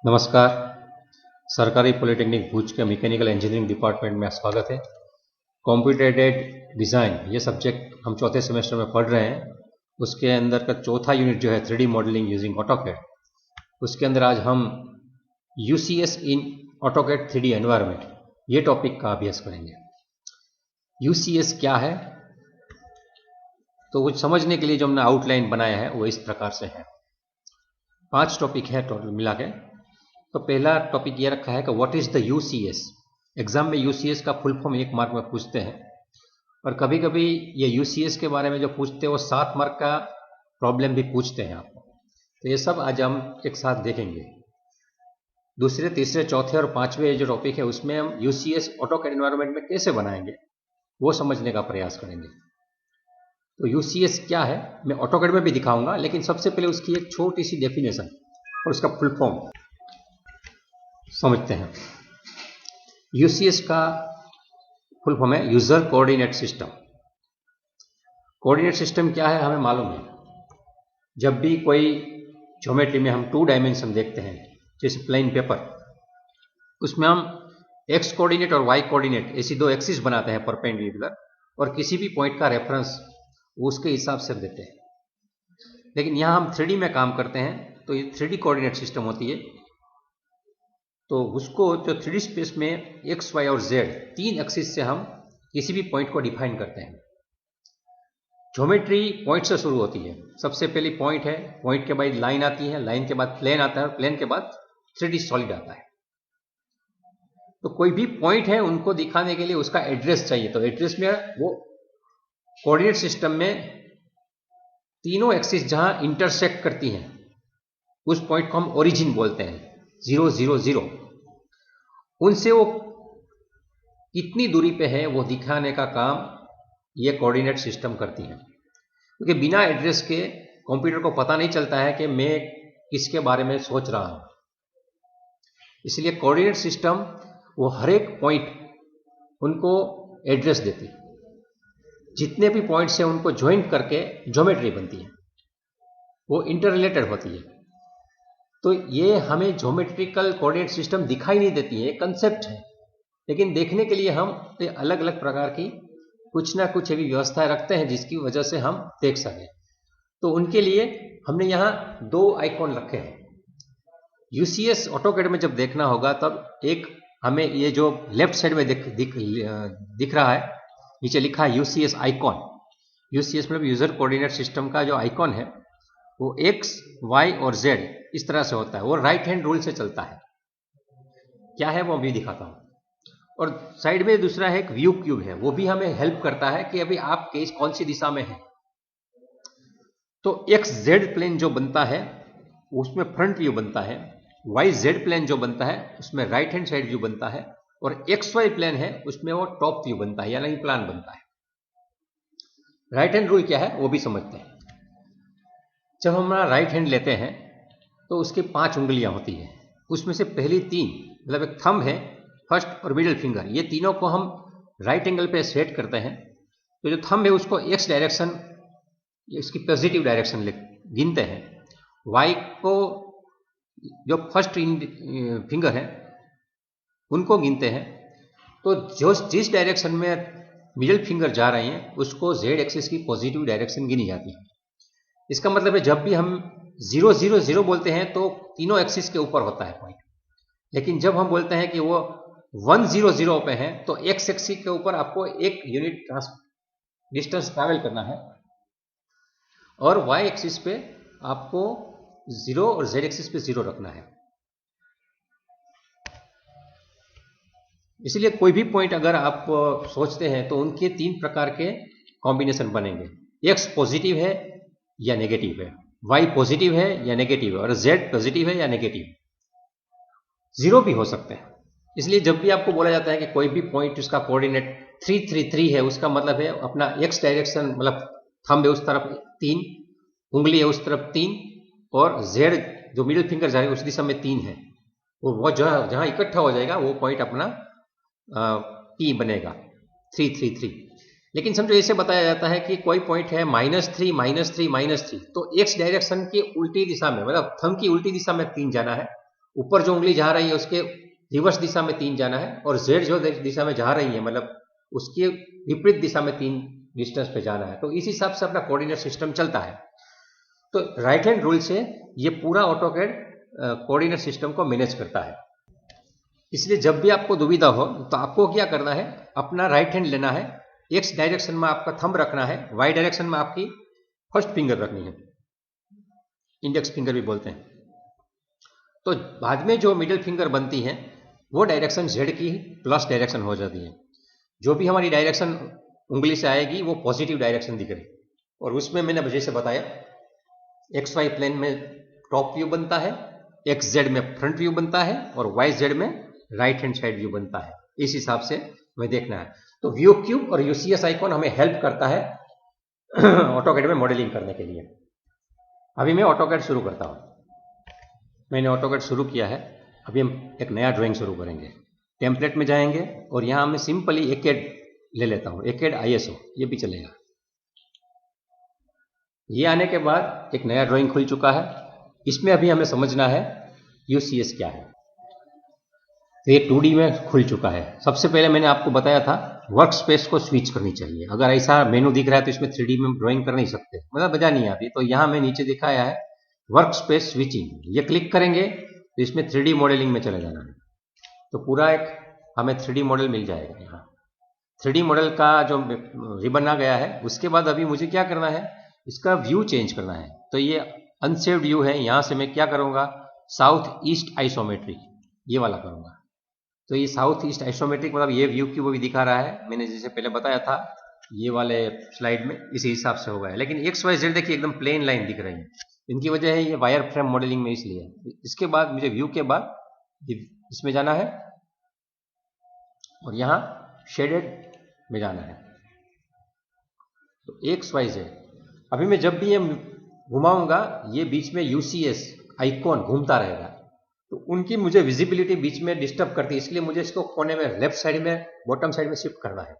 नमस्कार। सरकारी पॉलिटेक्निक भूज के मैकेनिकल इंजीनियरिंग डिपार्टमेंट में स्वागत है। कंप्यूटर एडेड डिज़ाइन ये सब्जेक्ट हम चौथे सेमेस्टर में पढ़ रहे हैं। उसके अंदर का चौथा यूनिट जो है 3D मॉडलिंग यूजिंग ऑटोकैड, उसके अंदर आज हम UCS इन ऑटोकैड 3D एनवायरनमेंट ये टॉपिक का अभ्यास करेंगे। UCS क्या है, तो कुछ समझने के लिए जो हमने आउटलाइन बनाया है वो इस प्रकार से है। 5 टॉपिक है टोटल मिला के। तो पहला टॉपिक ये रखा है कि what is the UCS। Exam में UCS का फुल फॉर्म 1 मार्क में पूछते हैं, और कभी कभी ये UCS के बारे में जो पूछते हैं वो 7 मार्क का प्रॉब्लम भी पूछते हैं आपको। तो ये सब आज हम एक साथ देखेंगे। दूसरे, तीसरे, चौथे और पांचवें जो टॉपिक है उसमें हम UCS ऑटोकैड एनवायरनमेंट में कैसे बनाएंगे वो समझने का प्रयास करेंगे। तो UCS क्या है मैं ऑटोकैड में भी दिखाऊंगा, लेकिन सबसे पहले उसकी एक छोटी सी डेफिनेशन और उसका फुल फॉर्म समझते हैं। UCS का फुल फॉर्म है user coordinate system. Coordinate system क्या है हमें मालूम है। जब भी कोई ज्योमेट्री में हम 2 डायमेंशन देखते हैं, जैसे प्लेन पेपर, उसमें हम x कोऑर्डिनेट और y कोऑर्डिनेट ऐसी 2 एक्सिस बनाते हैं परपेंडिकुलर, और किसी भी पॉइंट का रेफरेंस उसके हिसाब से देते हैं। लेकिन यहाँ हम 3D में काम करते हैं तो ये 3D कोऑर्डिनेट सिस्टम होती है। तो उसको जो 3D स्पेस में x, y और z 3 एक्सिस से हम किसी भी पॉइंट को डिफाइन करते हैं। ज्योमेट्री पॉइंट से शुरू होती है। सबसे पहली पॉइंट है, पॉइंट के बाद लाइन आती है, लाइन के बाद प्लेन आता है, और प्लेन के बाद 3D सॉलिड आता है। तो कोई भी पॉइंट है उनको दिखाने के लिए उसका एड्रेस चाहिए। तो एड्रेस में वो कोऑर्डिनेट सिस्टम में तीनों एक्सिस जहां इंटरसेक्ट करती हैं उस पॉइंट को हम ओरिजिन बोलते हैं, 0 0 0। उनसे वो कितनी दूरी पे है वो दिखाने का काम ये कोऑर्डिनेट सिस्टम करती है। क्योंकि बिना एड्रेस के कंप्यूटर को पता नहीं चलता है कि मैं किसके बारे में सोच रहा हूं। इसलिए कोऑर्डिनेट सिस्टम वो हर एक पॉइंट उनको एड्रेस देती है। जितने भी पॉइंट्स हैं उनको ज्वाइंट करके ज्योमेट्री बनती है, वो इंटर रिलेटेड होती है। तो ये हमें ज्योमेट्रिकल कोऑर्डिनेट सिस्टम दिखाई नहीं देती है, कंसेप्ट है, लेकिन देखने के लिए हम अलग अलग प्रकार की कुछ ना कुछ ऐसी व्यवस्थाएं रखते हैं जिसकी वजह से हम देख सकें। तो उनके लिए हमने यहाँ 2 आइकॉन रखे हैं। UCS ऑटोकैड में जब देखना होगा तब एक हमें ये जो लेफ्ट साइड में दिख रहा है, नीचे लिखा है UCS आइकॉन। UCS मतलब यूजर कोऑर्डिनेट सिस्टम का जो आइकॉन है वो X, Y और Z इस तरह से होता है। वो राइट हैंड रूल से चलता है। क्या है वो अभी दिखाता हूं। और साइड में दूसरा है एक व्यू क्यूब है, वो भी हमें हेल्प करता है कि अभी आप कौन सी दिशा में हैं। तो XZ प्लेन जो बनता है उसमें फ्रंट व्यू बनता है, YZ प्लेन जो बनता है उसमें राइट हैंड साइड व्यू बनता है, और XY प्लेन है उसमें वो टॉप व्यू बनता है, यानी प्लान बनता है। राइट हैंड रूल क्या है वो भी समझते हैं। जब हम राइट हैंड लेते हैं तो उसकी 5 उंगलियां होती है। उसमें से पहली 3 मतलब एक थंब है, फर्स्ट और मिडिल फिंगर, ये तीनों को हम राइट एंगल पे सेट करते हैं। तो जो थंब है उसको X डायरेक्शन, इसकी पॉजिटिव डायरेक्शन गिनते हैं। Y को जो फर्स्ट फिंगर है उनको गिनते हैं। तो जो जिस डायरेक्शन में मिडिल फिंगर जा रहे हैं उसको Z एक्सिस की पॉजिटिव डायरेक्शन गिनी जाती है। इसका मतलब है जब भी हम 0 0 0 बोलते हैं तो तीनों एक्सिस के ऊपर होता है पॉइंट, लेकिन जब हम बोलते हैं कि वो 1 0 0 पे है तो X एक्सिस के ऊपर आपको 1 यूनिट डिस्टेंस ट्रैवल करना है, और Y एक्सिस पे आपको 0 और Z एक्सिस पे 0 रखना है। इसलिए कोई भी पॉइंट अगर आप सोचते हैं तो उनके 3 प्रकार के कॉम्बिनेशन बनेंगे। X पॉजिटिव है या नेगेटिव है, Y पॉजिटिव है या नेगेटिव है, और Z पॉजिटिव है या नेगेटिव, 0 भी हो सकते हैं। इसलिए जब भी आपको बोला जाता है कि कोई भी पॉइंट उसका कोऑर्डिनेट 3 3 3 है, उसका मतलब है अपना X डायरेक्शन मतलब थंब है उस तरफ 3, उंगली है उस तरफ 3, और Z जो मिडिल फिंगर जा रही है उस दिशा में 3 है। वो जहां इकट्ठा हो जाएगा वो पॉइंट अपना P बनेगा 3 3 3। लेकिन समझो ऐसे बताया जाता है कि कोई पॉइंट है -3 -3 -3, तो X डायरेक्शन की उल्टी दिशा में मतलब थंब की उल्टी दिशा में 3 जाना है, ऊपर जो उंगली जा रही है उसके रिवर्स दिशा में 3 जाना है, और जेड जो दिशा में जा रही है मतलब उसके विपरीत दिशा में 3 डिस्टेंस पे जाना है। तो इस हिसाब से अपना कोऑर्डिनेट सिस्टम चलता है। तो राइट हैंड रूल से ये पूरा ऑटोकैड कोऑर्डिनेट सिस्टम को मैनेज करता है। इसलिए जब भी आपको दुविधा हो तो आपको क्या करना है, अपना राइट हैंड लेना है, एक्स डायरेक्शन में आपका थंब रखना है, वाई डायरेक्शन में आपकी फर्स्ट फिंगर रखनी है, इंडेक्स फिंगर भी बोलते हैं। तो बाद में जो मिडिल फिंगर बनती है वो डायरेक्शन जेड की प्लस डायरेक्शन हो जाती है। जो भी हमारी डायरेक्शन उंगली से आएगी वो पॉजिटिव डायरेक्शन दिख रही, और उसमें मैंने जैसे बताया एक्स वाई प्लेन में टॉप व्यू बनता है, एक्स जेड में फ्रंट व्यू बनता है, और वाई जेड में राइट हैंड साइड व्यू बनता है। इस हिसाब से हमें देखना है। तो व्यू क्यूब और यूसीएस आइकॉन हमें हेल्प करता है ऑटोकैड में मॉडलिंग करने के लिए। अभी मैं ऑटोकैड शुरू करता हूं। मैंने ऑटोकैड शुरू किया है। अभी हम एक नया ड्राइंग शुरू करेंगे। टेम्पलेट में जाएंगे और यहां मैं सिंपली एकेड ले लेता हूं, एकेड आईएसओ, ये भी चलेगा। ये आने के बाद एक नया ड्राइंग खुल चुका है। इसमें अभी हमें समझना है यूसीएस क्या है। तो ये 2D में खुल चुका है। सबसे पहले मैंने आपको बताया था वर्क स्पेस को स्विच करनी चाहिए। अगर ऐसा मेनू दिख रहा है तो इसमें 3D में ड्राइंग कर नहीं सकते, मतलब मजा नहीं आती। तो यहाँ मैं नीचे दिखाया है वर्क स्पेस स्विचिंग, ये क्लिक करेंगे तो इसमें 3D मॉडलिंग में चले जाना है। तो पूरा एक हमें 3D मॉडल मिल जाएगा। यहाँ 3D मॉडल का जो रिबन आ गया है, उसके बाद अभी मुझे क्या करना है, इसका व्यू चेंज करना है। तो ये अनसेव्ड व्यू है, यहाँ से मैं क्या करूँगा, साउथ ईस्ट आइसोमेट्रिक ये वाला करूँगा। तो ये साउथ ईस्ट आइसोमेट्रिक मतलब ये व्यू क्यूब भी दिखा रहा है, मैंने जैसे पहले बताया था ये वाले स्लाइड में, इसी हिसाब से होगा। लेकिन एक्स वाई जेड देखिए एकदम प्लेन लाइन दिख रही है, इनकी वजह है ये वायर फ्रेम मॉडलिंग में, इसलिए। इसके बाद मुझे व्यू के बाद इसमें जाना है और यहाँ शेडेड में जाना है। तो एक्स वाई जेड अभी मैं जब भी ये घुमाऊंगा ये बीच में यूसीएस आइकॉन घूमता रहेगा, तो उनकी मुझे विजिबिलिटी बीच में डिस्टर्ब करती है, इसलिए मुझे इसको कोने में लेफ्ट साइड में बॉटम साइड में शिफ्ट करना है।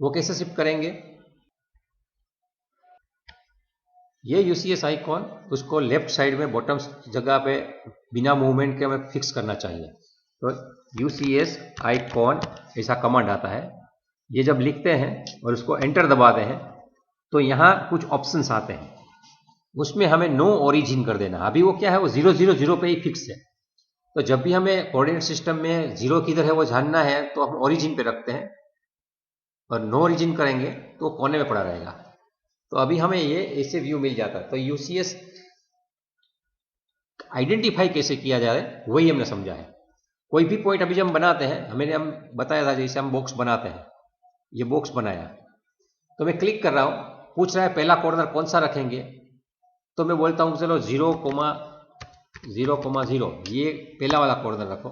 वो कैसे शिफ्ट करेंगे, ये यूसीएस आइकॉन उसको लेफ्ट साइड में बॉटम जगह पे बिना मूवमेंट के हमें फिक्स करना चाहिए। तो यूसीएस आइकॉन ऐसा कमांड आता है, ये जब लिखते हैं और उसको एंटर दबाते हैं तो यहाँ कुछ ऑप्शंस आते हैं, उसमें हमें नो ओरिजिन कर देना। अभी वो क्या है, वो 0 0 0 पे ही फिक्स है। तो जब भी हमें कोऑर्डिनेट सिस्टम में जीरो किधर है वो जानना है तो हम ओरिजिन पे रखते हैं, और नो ओरिजिन करेंगे तो कोने में पड़ा रहेगा। तो अभी हमें ये ऐसे व्यू मिल जाता है। तो यूसीएस आइडेंटिफाई कैसे किया जाए वही हमने समझा है। कोई भी पॉइंट अभी जब हम बनाते हैं, हम बताया था जैसे हम बॉक्स बनाते हैं, ये बॉक्स बनाया तो मैं क्लिक कर रहा हूं, पूछ रहा है पहला कॉर्नर कौन सा रखेंगे, तो मैं बोलता हूं चलो 0,0,0 ये पहला वाला कॉर्नर रखो।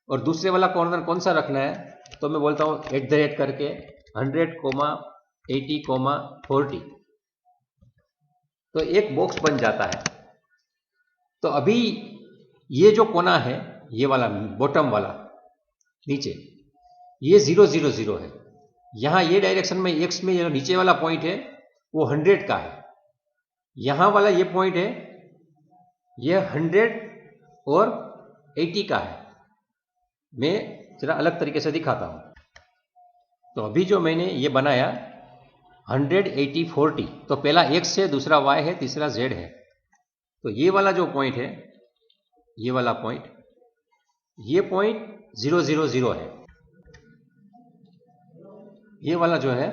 और दूसरे वाला कॉर्नर कौन सा रखना है, तो मैं बोलता हूं @ करके 100,80,40। तो एक बॉक्स बन जाता है। तो अभी ये जो कोना है, ये वाला बॉटम वाला नीचे, ये 0 0 0 है। यहां ये डायरेक्शन में एक्स में ये नीचे वाला पॉइंट है वो 100 का है। यहां वाला ये पॉइंट है ये 100 और 80 का है। मैं जरा अलग तरीके से दिखाता हूं। तो अभी जो मैंने ये बनाया 100, 80, 40, तो पहला x है, दूसरा y है, तीसरा z है। तो ये वाला जो पॉइंट है, ये वाला पॉइंट, ये पॉइंट 0 0 0 है। ये वाला जो है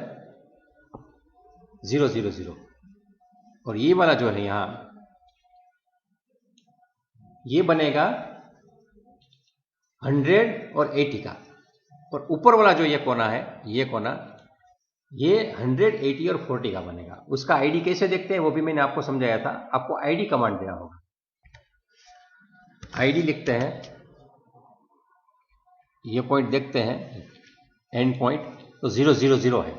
0 0 0, और ये वाला जो है यहां, ये बनेगा 100 और 80 का। और ऊपर वाला जो ये कोना है, ये कोना, ये 100, 80 और 40 का बनेगा। उसका आईडी कैसे देखते हैं वो भी मैंने आपको समझाया था। आपको आईडी कमांड देना होगा। आईडी लिखते हैं, ये पॉइंट देखते हैं एंड पॉइंट, तो 0 0 0 है।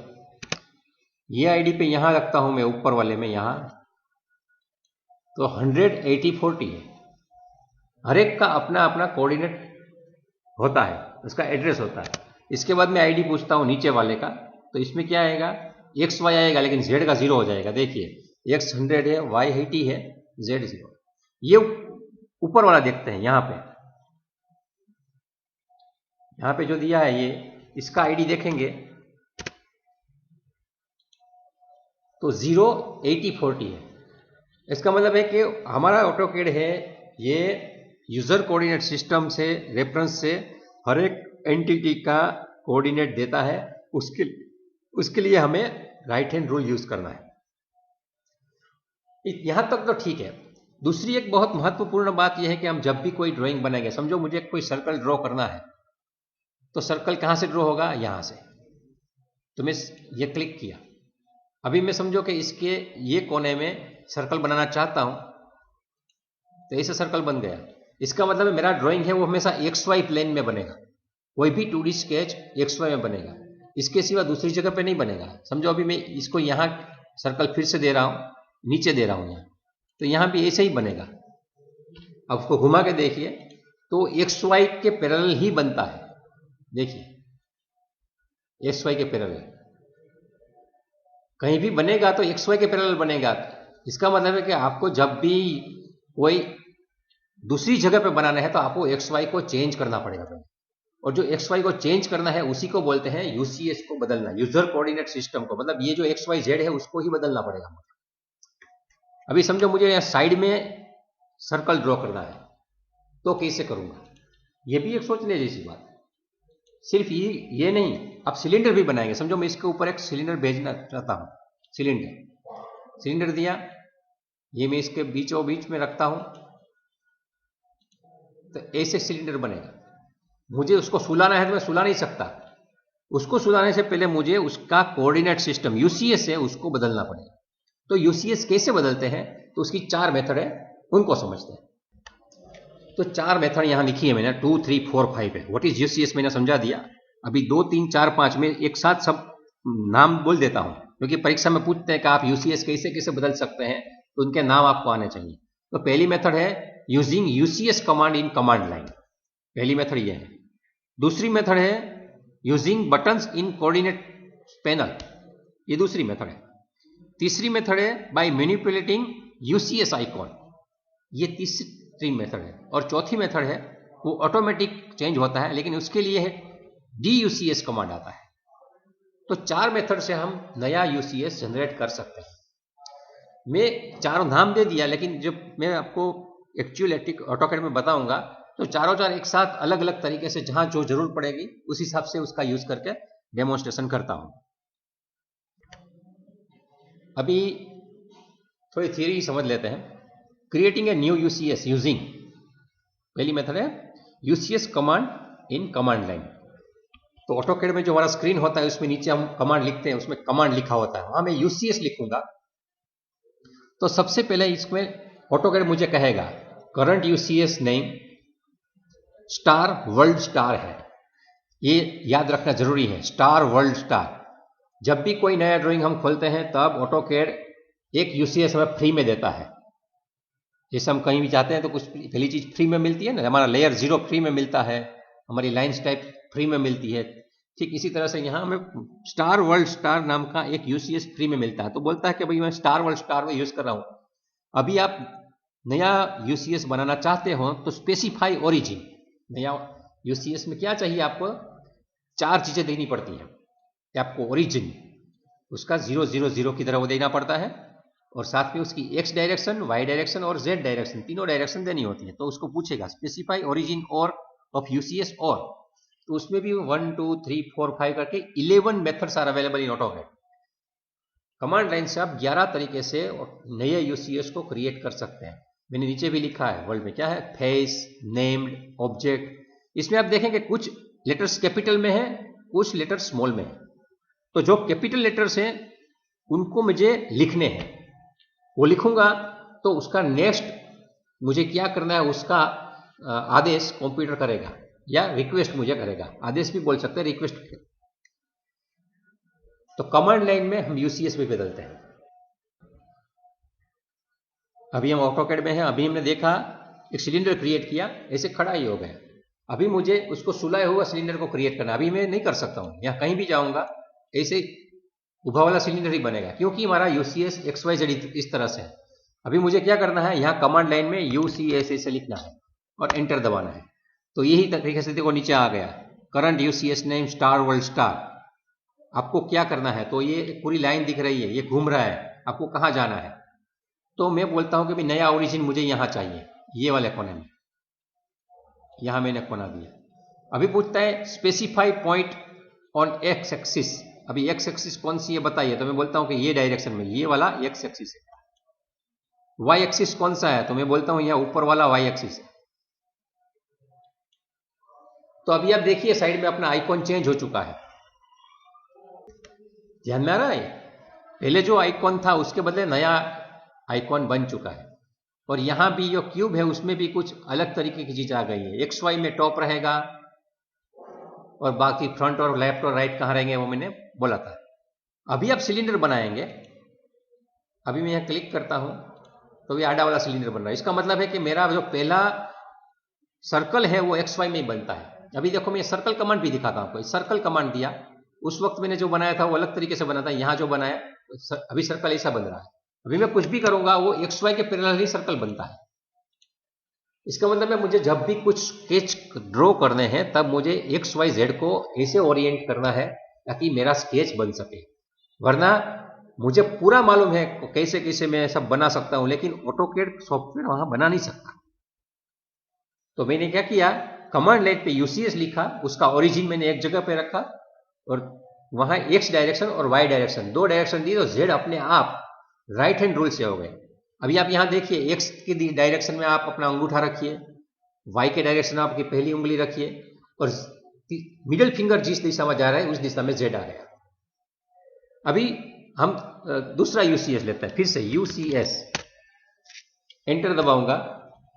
ये आईडी पे यहां रखता हूं मैं, ऊपर वाले में यहां, तो 100, 80, 40 है। हर एक का अपना अपना कोऑर्डिनेट होता है, उसका एड्रेस होता है। इसके बाद मैं आईडी पूछता हूं नीचे वाले का, तो इसमें क्या आएगा, एक्स वाई आएगा, लेकिन जेड का 0 हो जाएगा। देखिए एक्स 100 है, वाई 80 है, जेड 0। ये ऊपर वाला देखते हैं। यहां पे जो दिया है ये, इसका आईडी देखेंगे तो 0 80 40 है। इसका मतलब है कि हमारा ऑटोकैड है ये यूजर कोऑर्डिनेट सिस्टम से रेफरेंस से हर एक एंटिटी का कोऑर्डिनेट देता है। उसके लिए हमें राइट हैंड रूल यूज करना है। यहां तक तो ठीक है। दूसरी एक बहुत महत्वपूर्ण बात यह है कि हम जब भी कोई ड्राइंग बनाएंगे, समझो मुझे कोई सर्कल ड्रॉ करना है, तो सर्कल कहां से ड्रॉ होगा? यहां से। तो मैं ये क्लिक किया, अभी मैं समझो कि इसके ये कोने में सर्कल बनाना चाहता हूं, तो ऐसे सर्कल बन गया। इसका मतलब है मेरा ड्राइंग है वो हमेशा XY प्लेन में बनेगा। कोई भी 2D स्केच XY में बनेगा, इसके सिवा दूसरी जगह पे नहीं बनेगा। समझो अभी मैं इसको यहां सर्कल फिर से दे रहा हूं, नीचे दे रहा हूं यहां, तो यहां भी ऐसे ही बनेगा। अब उसको घुमा के देखिए तो XY के पैरेलल ही बनता है। देखिए XY के पैरेलल कहीं भी बनेगा तो XY के पैरेलल बनेगा। इसका मतलब है कि आपको जब भी कोई दूसरी जगह पे बनाना है तो आपको XY को चेंज करना पड़ेगा, और जो XY को चेंज करना है उसी को बोलते हैं UCS को बदलना, यूजर कोऑर्डिनेट सिस्टम को। मतलब ये जो XYZ है उसको ही बदलना पड़ेगा। अभी समझो मुझे यहां साइड में सर्कल ड्रॉ करना है, तो कैसे करूंगा? ये भी एक सोचने जैसी बात। सिर्फ ये नहीं, आप सिलेंडर भी बनाएंगे। समझो मैं इसके ऊपर एक सिलेंडर भेजना चाहता हूं, सिलेंडर दिया, ये मैं इसके बीचों बीच में रखता हूं, तो ऐसे सिलेंडर बनेगा। मुझे उसको सुलाना है तो मैं सुला नहीं सकता। उसको सुलाने से पहले मुझे उसका कोऑर्डिनेट सिस्टम UCS है उसको बदलना पड़ेगा। तो UCS कैसे बदलते हैं? तो उसकी 4 मेथड है, उनको समझते हैं। तो 4 मेथड यहां लिखी है मैंने, 2 3 4 5 है। व्हाट इज UCS मैंने समझा दिया। अभी 2 3 4 5 में एक साथ सब नाम बोल देता हूं, क्योंकि परीक्षा में पूछते हैं कि आप UCS कैसे कैसे बदल सकते हैं, तो उनके नाम आपको आने चाहिए। तो पहली मेथड है using UCS command in command line, पहली मेथड ये है। दूसरी मेथड है यूजिंग बटन्स इन कोऑर्डिनेट पैनल, ये दूसरी मेथड है। तीसरी मेथड है बाय मैनिपुलेटिंग UCS आइकॉन, ये तीसरी मेथड है। और चौथी मेथड है वो ऑटोमेटिक चेंज होता है, लेकिन उसके लिए है DUCS कमांड आता है। तो 4 मेथड से हम नया UCS जनरेट कर सकते हैं। मैं 4 नाम दे दिया, लेकिन जब मैं आपको एक्चुअल ऑटोकैड में बताऊंगा तो चारों एक साथ अलग अलग तरीके से जहां जो जरूरत पड़ेगी उस हिसाब से उसका यूज करके डेमोन्स्ट्रेशन करता हूं। अभी थोड़ी थियरी समझ लेते हैं। Creating a new UCS using, पहली मेथड है UCS command in command line. तो ऑटोकैड में जो हमारा स्क्रीन होता है उसमें नीचे हम कमांड लिखते हैं, उसमें कमांड लिखा होता है, वहां मैं UCS लिखूंगा। तो सबसे पहले इसमें ऑटोकैड मुझे कहेगा current UCS name star world star है। ये याद रखना जरूरी है, स्टार वर्ल्ड स्टार। जब भी कोई नया ड्राइंग हम खोलते हैं तब ऑटोकैड एक UCS हमें फ्री में देता है। जैसे हम कहीं भी जाते हैं तो कुछ पहली चीज फ्री में मिलती है ना, हमारा लेयर 0 फ्री में मिलता है, हमारी लाइन्स टाइप फ्री में मिलती है। ठीक इसी तरह से यहां हमें स्टार वर्ल्ड स्टार नाम का एक UCS फ्री में मिलता है। तो बोलता है कि भाई मैं स्टार वर्ल्ड स्टार में यूज कर रहा हूं। अभी आप नया UCS बनाना चाहते हो तो स्पेसिफाई ओरिजिन, नया UCS में क्या चाहिए आपको? 4 चीजें देनी पड़ती हैं। आपको ओरिजिन उसका 0 0 0 की तरह वो देना पड़ता है, और साथ में उसकी X डायरेक्शन, Y डायरेक्शन और Z डायरेक्शन, तीनों डायरेक्शन देनी होती है। तो उसको पूछेगा स्पेसिफाई ओरिजिन और ऑफ UCS, और तो उसमें भी 1 2 3 4 5 करके 11 methods are available in AutoCAD. Command line से आप 11 तरीके से नए UCS को क्रिएट कर सकते हैं। मैंने नीचे भी लिखा है वर्ल्ड में क्या है, फेस, नेम्ड, ऑब्जेक्ट। इसमें आप देखेंगे कुछ लेटर्स कैपिटल में है, कुछ लेटर्स स्मॉल में है। तो जो कैपिटल लेटर्स हैं उनको मुझे लिखने हैं, वो लिखूंगा तो उसका नेक्स्ट मुझे क्या करना है उसका आदेश कंप्यूटर करेगा या रिक्वेस्ट मुझे करेगा। आदेश भी बोल सकते हैं, रिक्वेस्ट। तो कमांड लाइन में हम UCS में बदलते हैं। अभी हम ऑटोकैड में हैं। अभी हमने देखा एक सिलेंडर क्रिएट किया, ऐसे खड़ा ही हो गया। अभी मुझे उसको सुलाए हुआ सिलेंडर को क्रिएट करना, अभी मैं नहीं कर सकता हूं। यहां कहीं भी जाऊंगा ऐसे उभा वाला सिलेंडर ही बनेगा, क्योंकि हमारा UCS XYZ इस तरह से है। अभी मुझे क्या करना है, यहाँ कमांड लाइन में UCS ऐसे लिखना है और एंटर दबाना है। तो यही तरीके से देखो नीचे आ गया, current UCS name star world star. आपको क्या करना है, तो ये पूरी लाइन दिख रही है, ये घूम रहा है, आपको कहाँ जाना है। तो मैं बोलता हूँ कि भाई नया ओरिजिन मुझे यहाँ चाहिए, ये वाले कोने में, यहाँ मैंने कोना दिया। अभी पूछता है specify point on x axis. अभी एक्स एक्सिस कौन सी है बताइए, तो मैं बोलता हूँ कि ये डायरेक्शन में, ये वाला एक्स एक्सिस है। वाई एक्सिस कौन सा है, तो मैं बोलता हूँ यहाँ ऊपर वाला वाई एक्सिस है। तो अभी आप देखिए साइड में अपना आइकॉन चेंज हो चुका है, ध्यान में आ रहा है। पहले जो आइकॉन था उसके बदले नया आइकॉन बन चुका है। और यहां भी जो क्यूब है उसमें भी कुछ अलग तरीके की चीज आ गई है। एक्स वाई में टॉप रहेगा और बाकी फ्रंट और लेफ्ट और राइट कहां रहेंगे वो मैंने बोला था। अभी आप सिलेंडर बनाएंगे, अभी मैं यहां क्लिक करता हूं तो ये आड़ा वाला सिलेंडर बन रहा है। इसका मतलब है कि मेरा जो पहला सर्कल है वो एक्स वाई में ही बनता है। अभी देखो मैं सर्कल कमांड भी दिखाता हूं आपको। सर्कल कमांड दिया, उस वक्त मैंने जो बनाया था वो अलग तरीके से बना था, यहां जो बनाया अभी सर्कल ऐसा बन रहा है। अभी मैं कुछ भी करूंगा वो एक्स वाई के पैरेलल ही सर्कल बनता है। इसका मतलब है मुझे जब भी कुछ स्केच ड्रॉ करने हैं तब मुझे एक्स वाई जेड को ऐसे ओरिएंट करना है ताकि मेरा स्केच बन सके। वरना मुझे पूरा मालूम है कैसे कैसे मैं सब बना सकता हूं, लेकिन ऑटोकैड सॉफ्टवेयर वहां बना नहीं सकता। तो मैंने क्या किया, कमांड लाइन पे यूसीएस लिखा, उसका ओरिजिन मैंने एक जगह पे रखा और वहां एक्स डायरेक्शन और वाई डायरेक्शन दो डायरेक्शन दी, तो जेड अपने आप राइट हैंड रूल से हो गए। अभी आप यहां देखिए, एक्स की डायरेक्शन में आप अपना अंगूठा रखिए, वाई के डायरेक्शन में आपकी पहली उंगली रखिए और मिडिल फिंगर जिस दिशा में जा रहा है उस दिशा में जेड आ गया। अभी हम दूसरा यूसीएस लेते हैं, फिर से यूसीएस एंटर दबाऊंगा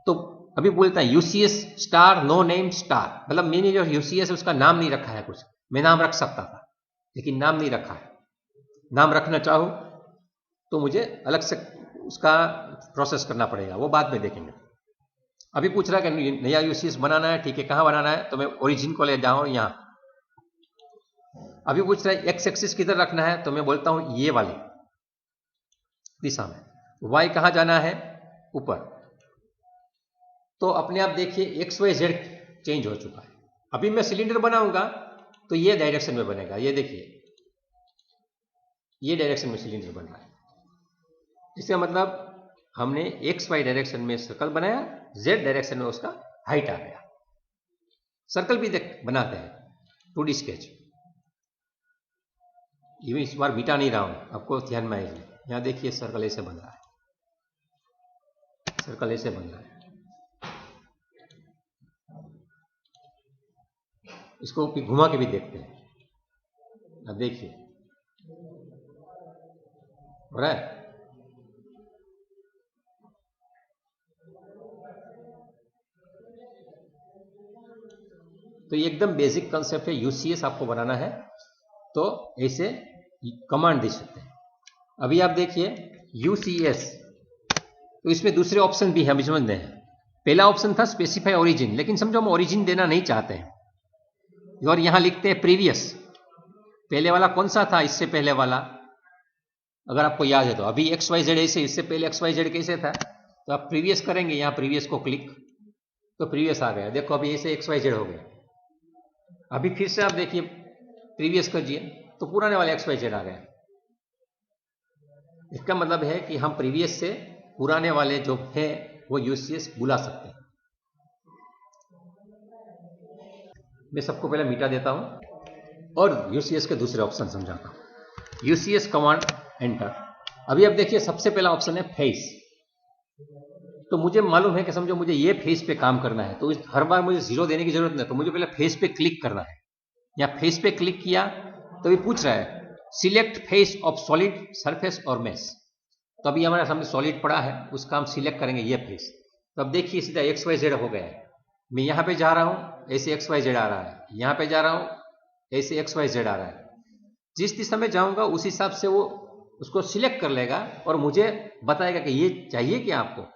तो अभी बोलता है UCS star no name star. मतलब मैंने जो यूसीएस है उसका नाम नहीं रखा है। कुछ मैं नाम रख सकता था लेकिन नाम नहीं रखा है। नाम रखना चाहूं तो मुझे अलग से उसका प्रोसेस करना पड़ेगा, वो बाद में देखेंगे। अभी पूछ रहा है कि नया यूसीएस बनाना है, ठीक है, कहां बनाना है, तो मैं ओरिजिन को ले जाऊं यहां। अभी पूछ रहा है एक्स एक्सिस किधर रखना है, तो मैं बोलता हूं ये वाली दिशा में। वाई कहां जाना है, ऊपर। तो अपने आप देखिए एक्स वाई जेड चेंज हो चुका है। अभी मैं सिलेंडर बनाऊंगा तो ये डायरेक्शन में बनेगा, ये देखिए ये डायरेक्शन में सिलेंडर बन रहा है। इसका मतलब हमने एक्स वाई डायरेक्शन में सर्कल बनाया, जेड डायरेक्शन में उसका हाइट आ गया। सर्कल भी बनाते हैं 2D स्केच। ये इस बार मिटा नहीं रहा हूं, आपको ध्यान में आएगी। यहां देखिए सर्कल ऐसे बन रहा है, सर्कल ऐसे बन रहा है। इसको घुमा के भी देखते हैं, अब देखिए हो रहा है। तो ये एकदम बेसिक कंसेप्ट है। यूसीएस आपको बनाना है तो ऐसे कमांड दे सकते हैं। अभी आप देखिए यूसीएस, तो इसमें दूसरे ऑप्शन भी हम समझते हैं। पहला ऑप्शन था स्पेसिफाई ओरिजिन, लेकिन समझो हम ओरिजिन देना नहीं चाहते हैं और यहां लिखते हैं प्रीवियस। पहले वाला कौन सा था, इससे पहले वाला, अगर आपको याद है तो। अभी एक्स वाई जेड ऐसे, इससे पहले एक्स वाई जेड कैसे था, तो आप प्रीवियस करेंगे, यहां प्रीवियस को क्लिक, तो प्रीवियस आ गया। देखो अभी ऐसे एक्स वाई जेड हो गया। अभी फिर से आप देखिए प्रीवियस कीजिए तो पुराने वाले एक्स वाई जेड आ गया। इसका मतलब है कि हम प्रीवियस से पुराने वाले जो है वो यूसीएस बुला सकते हैं। मैं सबको पहले मिटा देता हूं और यूसीएस के दूसरे ऑप्शन समझाता हूं। UCS command enter. अभी आप देखिए सबसे पहला ऑप्शन है फेस। तो मुझे मालूम है कि समझो मुझे ये फेस पे काम करना है, तो हर बार मुझे 0 देने की जरूरत नहीं, तो मुझे पहले फेस पे क्लिक करना है। या फेस पे क्लिक किया तो ये पूछ रहा है select face of solid surface और मेश। तो अभी हमारे सामने सॉलिड पड़ा है, उसका हम सिलेक्ट करेंगे ये फेस। तो अब देखिए सीधा एक्स वाई जेड हो गया है। मैं यहां पे जा रहा हूं ऐसे एक्स वाई जेड आ रहा है, यहां पे जा रहा हूं ऐसे एक्स वाई जेड आ रहा है। जिस दिशा में जाऊंगा उस हिसाब से वो उसको सिलेक्ट कर लेगा और मुझे बताएगा कि ये चाहिए क्या आपको।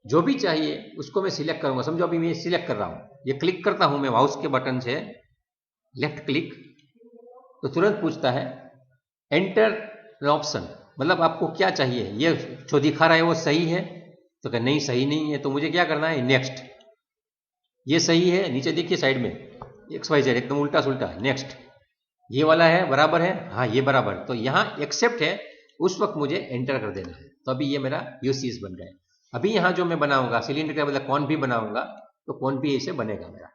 जो भी चाहिए उसको मैं सिलेक्ट करूंगा। समझो अभी मैं सिलेक्ट कर रहा हूं, ये क्लिक करता हूं मैं माउस के बटन से, लेफ्ट क्लिक, तो तुरंत पूछता है एंटर ऑप्शन। मतलब आपको क्या चाहिए, ये जो दिखा रहा है वो सही है, तो क्या नहीं सही नहीं है, तो मुझे क्या करना है, नेक्स्ट। ये सही है, नीचे देखिए साइड में XYZ एकदम उल्टा सुल्टा, नेक्स्ट। ये वाला है बराबर है, हाँ ये बराबर, तो यहाँ एक्सेप्ट है, उस वक्त मुझे एंटर कर देना है। तो अभी ये मेरा यूसीएस बन गया है। अभी यहाँ जो मैं बनाऊंगा सिलेंडर का मतलब कौन भी बनाऊंगा, तो कौन भी ऐसे बनेगा मेरा।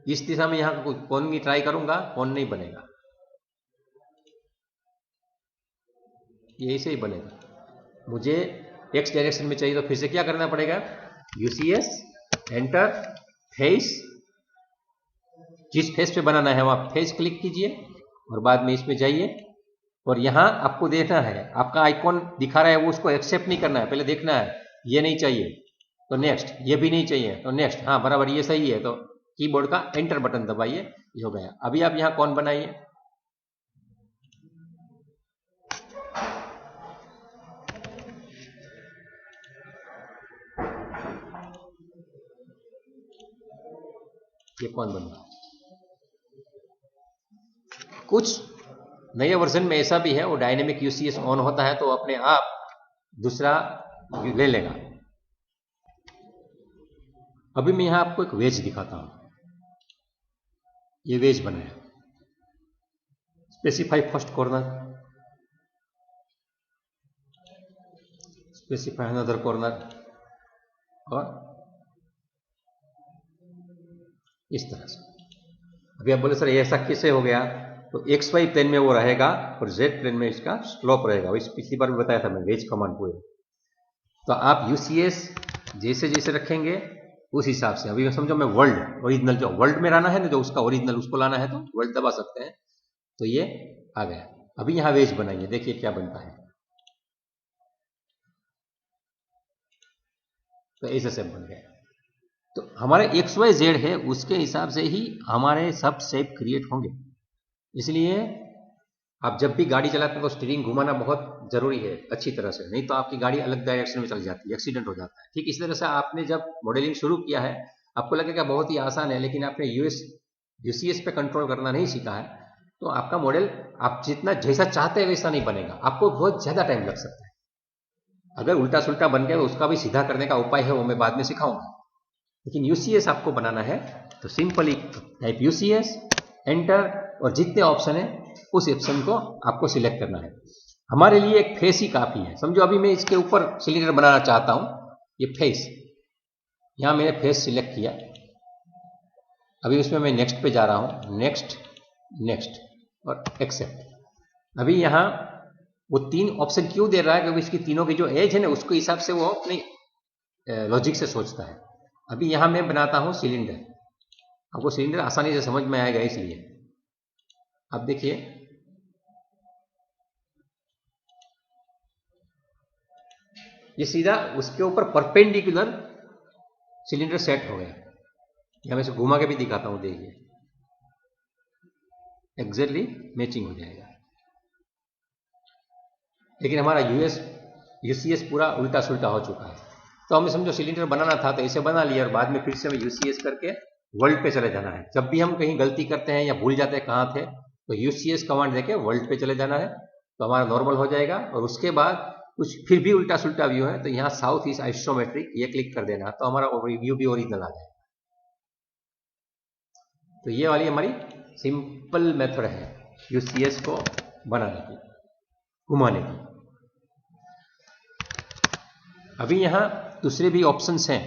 इस दिशा में यहाँ कौन भी ट्राई करूंगा, कौन नहीं बनेगा, ये ऐसे ही बनेगा। मुझे एक्स डायरेक्शन में चाहिए तो फिर से क्या करना पड़ेगा, यूसीएस एंटर फेस, जिस फेस पे बनाना है वहां फेस क्लिक कीजिए और बाद में इसमें जाइए और यहां आपको देखना है आपका आइकॉन दिखा रहा है वो उसको एक्सेप्ट नहीं करना है, पहले देखना है ये नहीं चाहिए तो नेक्स्ट, ये भी नहीं चाहिए तो नेक्स्ट, हाँ बराबर ये सही है तो कीबोर्ड का एंटर बटन दबाइए, ये हो गया। अभी आप यहां कौन बनाइए, ये कौन बना। कुछ नए वर्जन में ऐसा भी है वो डायनेमिक यूसीएस ऑन होता है तो अपने आप दूसरा ले लेगा। अभी मैं यहां आपको एक वेज दिखाता हूं, ये वेज बनाया, specify first corner, specify another corner, और इस तरह से। अभी आप बोले सर ऐसा कैसे हो गया, तो एक्स वाई प्लेन में वो रहेगा और जेड प्लेन में इसका स्लोप रहेगा। इस पिछली बार भी बताया था मैं वेज कमांड पूरे। तो आप यूसीएस जैसे जैसे रखेंगे उस हिसाब से। अभी समझो मैं वर्ल्ड ओरिजिनल, जो वर्ल्ड में लाना है ना, जो उसका ओरिजिनल उसको लाना है तो वर्ल्ड दबा सकते हैं, तो ये आ गया। अभी यहां वेज बनाइए, देखिए क्या बनता है, तो ऐसे से बन गया। तो हमारे एक्स वाई जेड है उसके हिसाब से ही हमारे सब शेप क्रिएट होंगे। इसलिए आप जब भी गाड़ी चलाते हैं तो स्टीयरिंग घुमाना बहुत जरूरी है अच्छी तरह से, नहीं तो आपकी गाड़ी अलग डायरेक्शन में चल जाती है, एक्सीडेंट हो जाता है। ठीक इसी तरह से आपने जब मॉडलिंग शुरू किया है आपको लगेगा बहुत ही आसान है, लेकिन आपने यूसीएस पे कंट्रोल करना नहीं सीखा है तो आपका मॉडल आप जितना जैसा चाहते हैं वैसा नहीं बनेगा, आपको बहुत ज्यादा टाइम लग सकता है। अगर उल्टा सुल्टा बन गया तो उसका भी सीधा करने का उपाय है, वो मैं बाद में सिखाऊंगा। लेकिन यूसीएस आपको बनाना है तो सिंपली टाइप यूसीएस एंटर और जितने ऑप्शन है उस ऑप्शन को आपको सिलेक्ट करना है। हमारे लिए एक फेस ही काफी है। समझो अभी मैं इसके ऊपर सिलेंडर बनाना चाहता हूं, ये फेस, यहां मैंने फेस सिलेक्ट किया। अभी उसमें मैं नेक्स्ट पे जा रहा हूं, नेक्स्ट नेक्स्ट और एक्सेप्ट। अभी यहां वो तीन ऑप्शन क्यों दे रहा है, क्योंकि इसकी तीनों की जो एज है ना उसके हिसाब से वो अपनी लॉजिक से सोचता है। अभी यहां मैं बनाता हूं सिलेंडर, आपको सिलेंडर आसानी से समझ में आएगा इसलिए। अब देखिए ये सीधा उसके ऊपर परपेंडिकुलर सिलेंडर सेट हो गया। यहां मैं इसे घुमा के भी दिखाता हूं, देखिए एग्जैक्टली मैचिंग हो जाएगा। लेकिन हमारा यूसीएस पूरा उल्टा सुल्टा हो चुका है। तो हमें समझो सिलेंडर बनाना था तो इसे बना लिया और बाद में फिर से हमें यूसीएस करके वर्ल्ड पे चले जाना है। जब भी हम कहीं गलती करते हैं या भूल जाते हैं कहाँ थे तो यूसीएस कमांड देके वर्ल्ड पे चले जाना है, तो हमारा नॉर्मल हो जाएगा। और उसके बाद कुछ फिर भी उल्टा सुल्टा व्यू है तो यहाँ साउथ ईस्ट आइसोमेट्रिक ये क्लिक कर देना, तो हमारा व्यू भी ओरिजिनल आ जाएगा। तो ये वाली हमारी सिंपल मेथड है यूसीएस को बनाने की, घुमाने की। अभी यहां दूसरे भी ऑप्शंस हैं,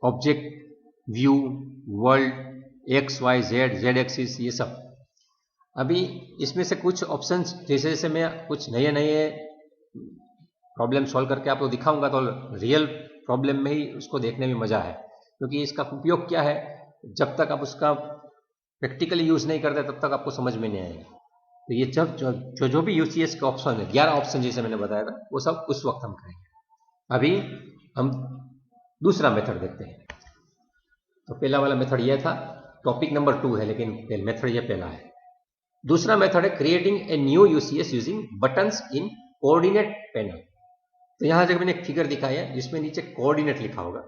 object, view, world, X Y Z, Z axis, ये सब। अभी इसमें से कुछ ऑप्शंस जैसे जैसे मैं कुछ नए नए प्रॉब्लम सॉल्व करके आपको दिखाऊंगा तो रियल प्रॉब्लम में ही उसको देखने में मजा है, क्योंकि इसका उपयोग क्या है जब तक आप उसका प्रैक्टिकली यूज नहीं करते तब तक आपको समझ में नहीं आएगा। तो ये जब जो भी यूसीएस के ऑप्शन है 11 ऑप्शन जैसे मैंने बताया था वो सब उस वक्त हम करेंगे। अभी हम दूसरा मेथड देखते हैं। तो पहला वाला मेथड यह था, टॉपिक नंबर 2 है लेकिन मेथड यह पहला है। दूसरा मेथड है creating a new UCS using buttons in coordinate panel. तो यहां जब मैंने एक फिगर दिखाया है जिसमें नीचे कोऑर्डिनेट लिखा होगा,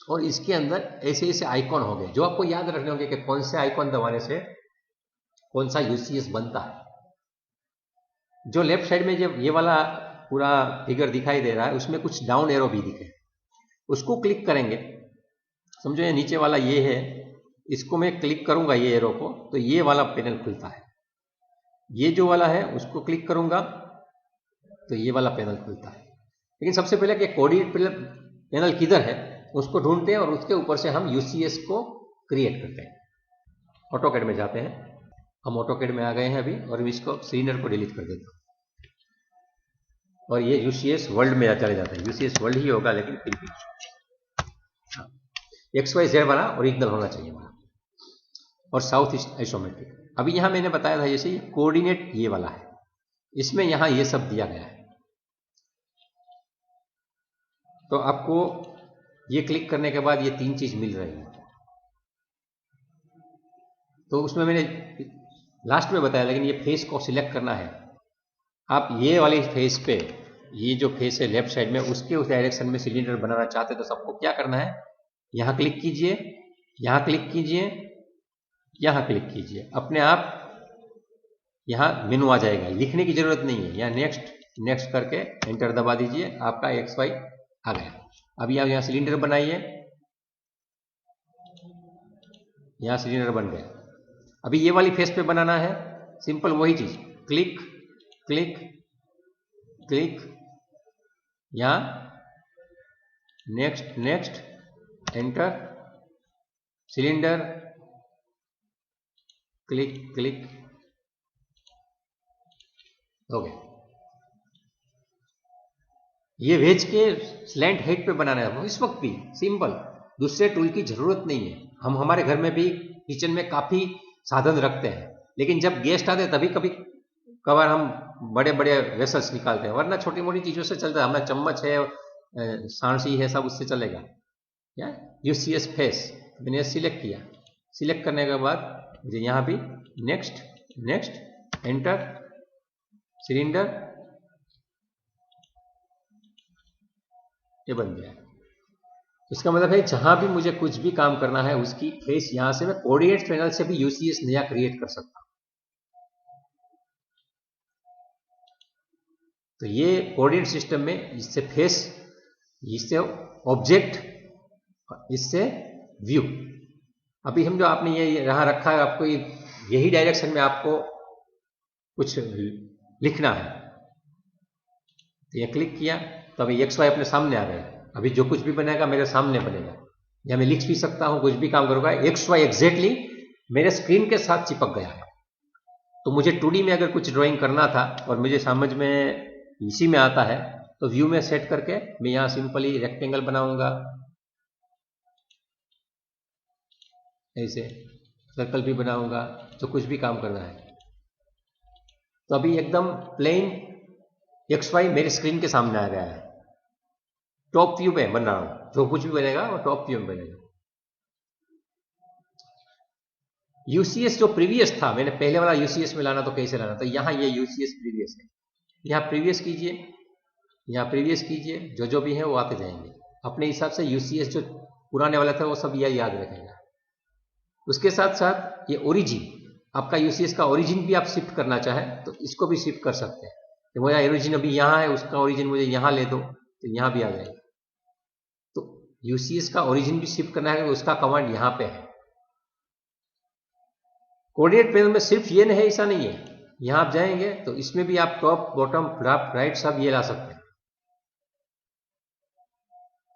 और इसके अंदर ऐसे ऐसे आइकॉन होंगे जो आपको याद रखने होंगे कि कौन से आइकॉन दबाने से कौन सा यूसीएस बनता है। जो लेफ्ट साइड में जब ये वाला पूरा फिगर दिखाई दे रहा है उसमें कुछ डाउन एरो भी दिखे, उसको क्लिक करेंगे। समझो ये नीचे वाला ये है, इसको मैं क्लिक करूंगा ये एरो को तो ये वाला पैनल खुलता है। ये जो वाला है उसको क्लिक करूंगा तो ये वाला पैनल खुलता है। लेकिन सबसे पहले कि कोऑर्डिनेट पैनल किधर है उसको ढूंढते हैं और उसके ऊपर से हम यूसीएस को क्रिएट करते हैं। ऑटोकैड में जाते हैं, हम ऑटोकैड में आ गए हैं अभी, और इसको सिलेंडर को डिलीट कर देता हूं और ये यूसीएस वर्ल्ड में चले जाता है। यूसीएस वर्ल्ड ही होगा लेकिन फिर भी XYZ वाला ओरिजिनल होना चाहिए वाला, और साउथ ईस्ट आइसोमेट्रिक। अभी यहां मैंने बताया था जैसे कोऑर्डिनेट ये वाला है, इसमें यहां ये सब दिया गया है। तो आपको ये क्लिक करने के बाद ये तीन चीज मिल रही है। तो उसमें मैंने लास्ट में बताया, लेकिन ये फेस को सिलेक्ट करना है। आप ये वाले फेस पे, ये जो फेस है लेफ्ट साइड में, उसके उस डायरेक्शन में सिलेंडर बनाना चाहते तो सबको क्या करना है, यहां क्लिक कीजिए, यहां क्लिक कीजिए, यहां क्लिक कीजिए, अपने आप यहां मेनू आ जाएगा, लिखने की जरूरत नहीं है। यहां नेक्स्ट नेक्स्ट करके एंटर दबा दीजिए, आपका XY आ गया। अभी आप यहां सिलेंडर बनाइए, यहां सिलेंडर बन गया। अभी ये वाली फेस पे बनाना है, सिंपल वही चीज, क्लिक क्लिक क्लिक, यहां next next, enter, cylinder, click click, हो गया। ये भेज के स्लैंट हाइट पे बनाना है इस वक्त भी, सिंपल, दूसरे टूल की जरूरत नहीं है। हम हमारे घर में भी किचन में काफी साधन रखते हैं, लेकिन जब गेस्ट आते हैं तभी कभी कभार हम बड़े बड़े वेसल्स निकालते हैं, वरना छोटी मोटी चीजों से चलता है। हमारा चम्मच है, सांसी है, सब उससे चलेगा। या यूसीएस फेस मैंने सिलेक्ट किया, सिलेक्ट करने के बाद मुझे यहां भी नेक्स्ट नेक्स्ट, एंटर, सिलेंडर, ये बन गया। इसका मतलब है जहां भी मुझे कुछ भी काम करना है उसकी फेस यहां से मैं कोऑर्डिनेट पैनल से भी यूसीएस नया क्रिएट कर सकता हूं। तो ये कोऑर्डिनेट सिस्टम में इससे फेस, इससे ऑब्जेक्ट, इससे व्यू। अभी हम जो आपने ये यहां रखा है, आपको यही डायरेक्शन में आपको कुछ लिखना है, तो ये क्लिक किया तो अभी XY अपने सामने आ गए। अभी जो कुछ भी बनेगा मेरे सामने बनेगा, या मैं लिख भी सकता हूं, कुछ भी काम करूंगा, XY एग्जैक्टली मेरे स्क्रीन के साथ चिपक गया है। तो मुझे 2D में अगर कुछ ड्राइंग करना था और मुझे समझ में इसी में आता है, तो व्यू में सेट करके मैं यहां सिंपली रेक्टेंगल बनाऊंगा, ऐसे सर्कल भी बनाऊंगा, जो कुछ भी काम करना है। तो अभी एकदम प्लेन XY मेरे स्क्रीन के सामने आ गया है। टॉप व्यू में बन रहा हूं, जो कुछ भी बनेगा वो टॉप व्यू में बनेगा। यूसीएस जो प्रीवियस था, मैंने पहले वाला यूसीएस में लाना तो कैसे लाना, तो यहां ये यूसीएस प्रीवियस है, यहां प्रीवियस कीजिए, यहां प्रीवियस कीजिए, जो भी है वो आते जाएंगे। अपने हिसाब से यूसीएस जो पुराने वाला था वो सब यह याद रखेगा। उसके साथ साथ ये ओरिजिन, आपका यूसीएस का ओरिजिन भी आप शिफ्ट करना चाहे तो इसको भी शिफ्ट कर सकते हैं। तो मेरा ओरिजिन अभी यहां है, उसका ओरिजिन मुझे यहां ले दो तो यहां भी आ जाएगा। तो यूसीएस का ओरिजिन भी शिफ्ट करना है, उसका कमांड यहां पे है। कोऑर्डिनेट पैनल में सिर्फ ये नहीं, ऐसा नहीं है, यहां आप जाएंगे तो इसमें भी आप टॉप, बॉटम, लेफ्ट, राइट सब ये ला सकते हैं।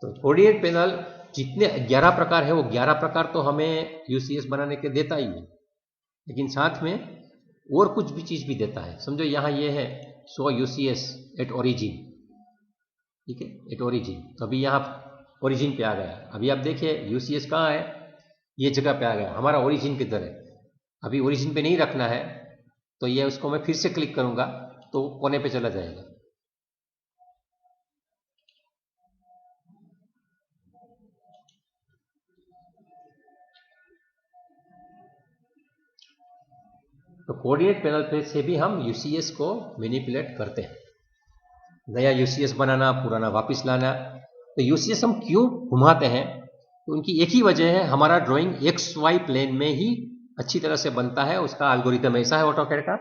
तो कोऑर्डिनेट पैनल जितने 11 प्रकार है वो 11 प्रकार तो हमें यूसीएस बनाने के देता ही है, लेकिन साथ में और कुछ भी चीज भी देता है। समझो यहां ये है शो यूसीएस एट ओरिजिन, ठीक है, एट ओरिजिन। तो अभी यहां ओरिजिन पे आ गया। अभी आप देखिए यूसीएस कहां है, ये जगह पे आ गया, हमारा ओरिजिन किधर है। अभी ओरिजिन पे नहीं रखना है तो ये उसको मैं फिर से क्लिक करूंगा तो कोने पे चला जाएगा। तो कोऑर्डिनेट पैनल पे से भी हम यूसीएस को मैनिपुलेट करते हैं, नया यूसीएस बनाना, पुराना वापस लाना। तो यूसीएस हम क्यों घुमाते हैं, तो उनकी एक ही वजह है, हमारा ड्राइंग एक्स वाई प्लेन में ही अच्छी तरह से बनता है, उसका एल्गोरिथम ऐसा है ऑटोकैड का।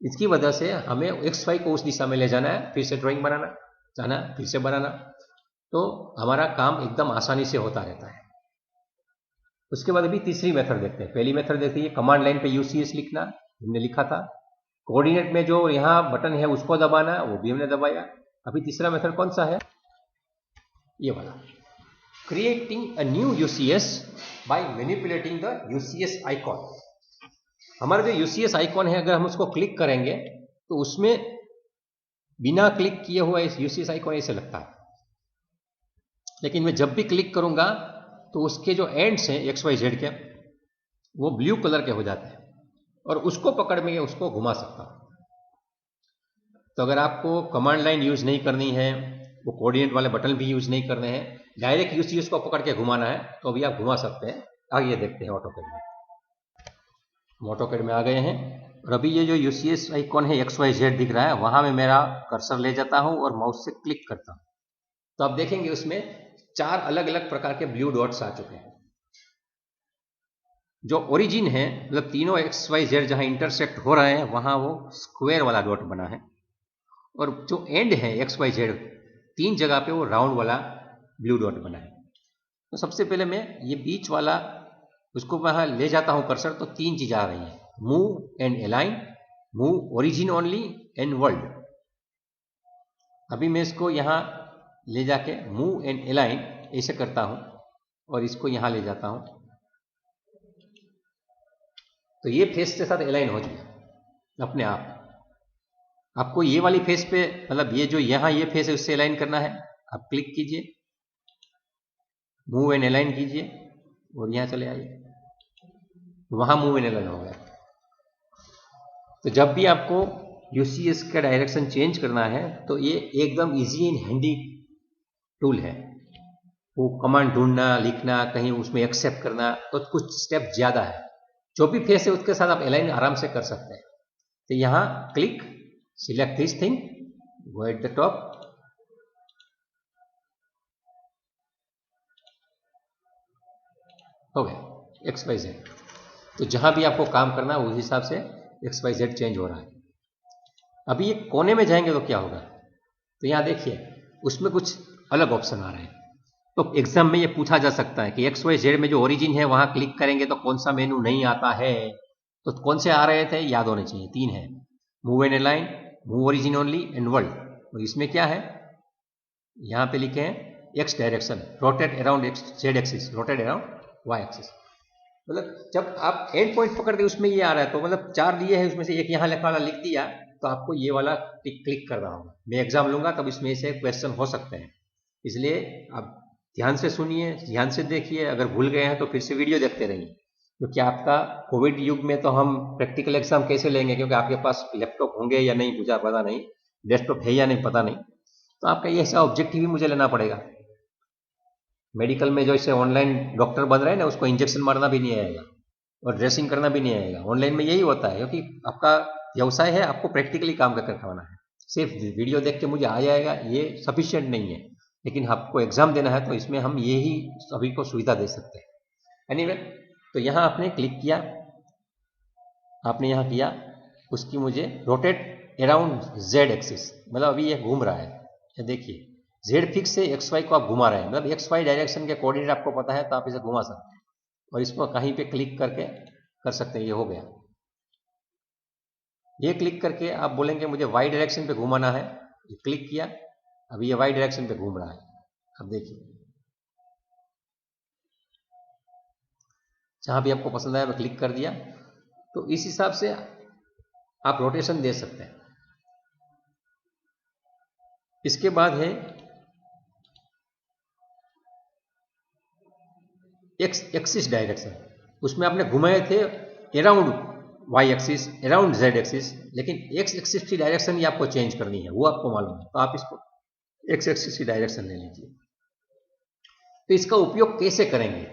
इसकी वजह से हमें एक्स वाई को उस दिशा में ले जाना है, फिर से ड्राइंग बनाना, जाना फिर से बनाना, तो हमारा काम एकदम आसानी से होता रहता है। उसके बाद अभी तीसरी मेथड देखते हैं। पहली मेथड देखिए, कमांड लाइन पे यूसीएस लिखना, हमने लिखा था। कोऑर्डिनेट में जो यहाँ बटन है उसको दबाना, वो भी हमने दबाया। अभी तीसरा मेथड कौन सा है, ये वाला, creating a new UCS by manipulating the UCS icon. हमारा जो यूसीएस आइकॉन है, अगर हम उसको क्लिक करेंगे तो उसमें बिना क्लिक किए हुआ इस यूसीएस आइकॉन ऐसे लगता है, लेकिन मैं जब भी क्लिक करूंगा तो उसके जो एंड्स हैं एक्स वाई जेड के, वो ब्लू कलर के हो जाते हैं, और उसको पकड़ में उसको घुमा सकता हूं। तो अगर आपको कमांड लाइन यूज नहीं करनी है, वो कोऑर्डिनेट वाले बटन भी यूज नहीं करने हैं, डायरेक्ट यूसीएस को पकड़ के घुमाना है, तो अभी आप घुमा सकते हैं। आगे देखते हैं ऑटोकैड में। हम ऑटोकैड में आ गए हैं, और अभी ये जो यूसीएस आइकॉन है एक्स वाई जेड दिख रहा है, वहां में मेरा कर्सर ले जाता हूं और माउस से क्लिक करता हूं, तो आप देखेंगे उसमें 4 अलग अलग प्रकार के ब्लू डॉट्स आ चुके हैं। जो ओरिजिन है, मतलब तीनों एक्स वाई जेड जहां इंटरसेक्ट हो रहे हैं वहां वो स्क्वायर वाला डॉट बना है, और जो एंड है एक्स वाई जेड 3 जगह पे वो राउंड वाला ब्लू डॉट बना है। तो सबसे पहले मैं ये बीच वाला उसको वहां ले जाता हूं कर्सर, तो 3 चीज आ रही है, move and align, move origin only and world. अभी मैं इसको यहां ले जाके मूव एंड अलाइन ऐसे करता हूं, और इसको यहां ले जाता हूं, तो ये फेस के साथ अलाइन हो गया अपने आप। आपको ये वाली फेस पे, मतलब ये जो यहां ये फेस है उससे अलाइन करना है, आप क्लिक कीजिए, मूव एंड अलाइन कीजिए, और यहां चले आइए, वहां मूव एंड अलाइन हो गया। तो जब भी आपको यूसीएस का डायरेक्शन चेंज करना है, तो ये एकदम इजी एंड हैंडी टूल है। वो कमांड ढूंढना, लिखना, कहीं उसमें एक्सेप्ट करना, तो कुछ स्टेप ज्यादा है। जो भी फेस है उसके साथ आप अलाइन आराम से कर सकते हैं। तो यहां click, select this thing, go at the top, हो गया एक्स वाई जेड। तो जहां भी आपको काम करना है उस हिसाब से एक्स वाई जेड चेंज हो रहा है। अभी ये कोने में जाएंगे तो क्या होगा, तो यहां देखिए उसमें कुछ अलग ऑप्शन आ रहे हैं। तो एग्जाम में ये पूछा जा सकता है कि एक्स वाई जेड में जो ओरिजिन है वहां क्लिक करेंगे तो कौन सा मेनू नहीं आता है, तो कौन से आ रहे थे, याद होने चाहिए। 3 है, move and align, move origin only and world. और इसमें क्या है, यहां पे लिखे हैं x direction, rotate around x Z axis, rotate around Y axis. मतलब जब आप एंड पॉइंट पकड़ के उसमें ये आ रहा है, तो मतलब 4 दिए हैं उसमें से एक यहां लिखा वाला लिख दिया, तो आपको ये वाला क्लिक करना होगा। मैं एग्जाम लूंगा तब इसमें से क्वेश्चन हो सकते हैं, इसलिए आप ध्यान से सुनिए, ध्यान से देखिए। अगर भूल गए हैं तो फिर से वीडियो देखते रहिए, क्योंकि आपका कोविड युग में तो हम प्रैक्टिकल एग्जाम कैसे लेंगे, क्योंकि आपके पास लैपटॉप होंगे या नहीं मुझे पता नहीं, डेस्कटॉप है या नहीं पता नहीं, तो आपका ये ऐसा ऑब्जेक्टिव ही मुझे लेना पड़ेगा। मेडिकल में जो इसे ऑनलाइन डॉक्टर बन रहे हैं ना, उसको इंजेक्शन मारना भी नहीं आएगा और ड्रेसिंग करना भी नहीं आएगा। ऑनलाइन में यही होता है, क्योंकि आपका व्यवसाय है, आपको प्रैक्टिकली काम करके करवाना है। सिर्फ वीडियो देख के मुझे आ जाएगा ये सफिशिएंट नहीं है, लेकिन आपको एग्जाम देना है तो इसमें हम यही सभी को सुविधा दे सकते हैं। एनीवे, तो यहां आपने क्लिक किया, आपने यहां किया, उसकी मुझे रोटेट अराउंड जेड एक्सिस, मतलब अभी ये घूम रहा है, ये देखिए जेड फिक्स से एक्स वाई को आप घुमा रहे हैं, मतलब एक्स वाई डायरेक्शन के कोऑर्डिनेट आपको पता है तो आप इसे घुमा सकते हैं, और इसको कहीं पे क्लिक करके कर सकते हैं। ये हो गया, ये क्लिक करके आप बोलेंगे मुझे वाई डायरेक्शन पे घुमाना है, ये क्लिक किया, अभी ये वाई डायरेक्शन पे घूम रहा है। अब देखिए जहां भी आपको पसंद आया मैं क्लिक कर दिया, तो इस हिसाब से आप रोटेशन दे सकते हैं। इसके बाद है एक्सिस डायरेक्शन, उसमें आपने घुमाए थे around Y axis, around z axis, लेकिन एक्स एक्सिस की डायरेक्शन ही आपको चेंज करनी है, वो आपको मालूम है, तो आप इसको एक्स एक्सिस की डायरेक्शन ले लीजिए। तो इसका उपयोग कैसे करेंगे,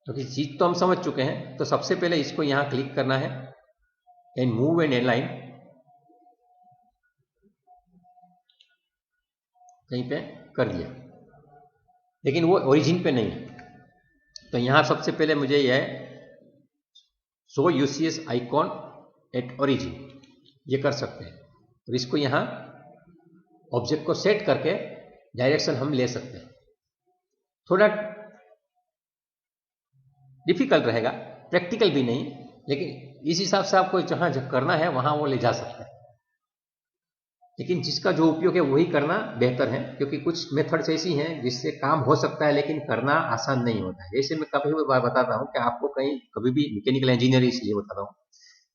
क्योंकि चीज तो हम समझ चुके हैं। तो सबसे पहले इसको यहां क्लिक करना है एंड मूव एंड अलाइन, कहीं पे कर दिया, लेकिन वो ओरिजिन पे नहीं है। तो यहाँ सबसे पहले मुझे यह है show UCS icon at origin, ये कर सकते हैं। और इसको यहाँ ऑब्जेक्ट को सेट करके डायरेक्शन हम ले सकते हैं। थोड़ा डिफिकल्ट रहेगा, प्रैक्टिकल भी नहीं, लेकिन इस हिसाब से आपको जहां करना है वहां वो ले जा सकते हैं। लेकिन जिसका जो उपयोग है वही करना बेहतर है, क्योंकि कुछ मेथड्स ऐसी हैं जिससे काम हो सकता है लेकिन करना आसान नहीं होता है। जैसे मैं कभी भी बताता हूँ कि आपको कहीं कभी भी मैकेनिकल इंजीनियर इसलिए बताता हूँ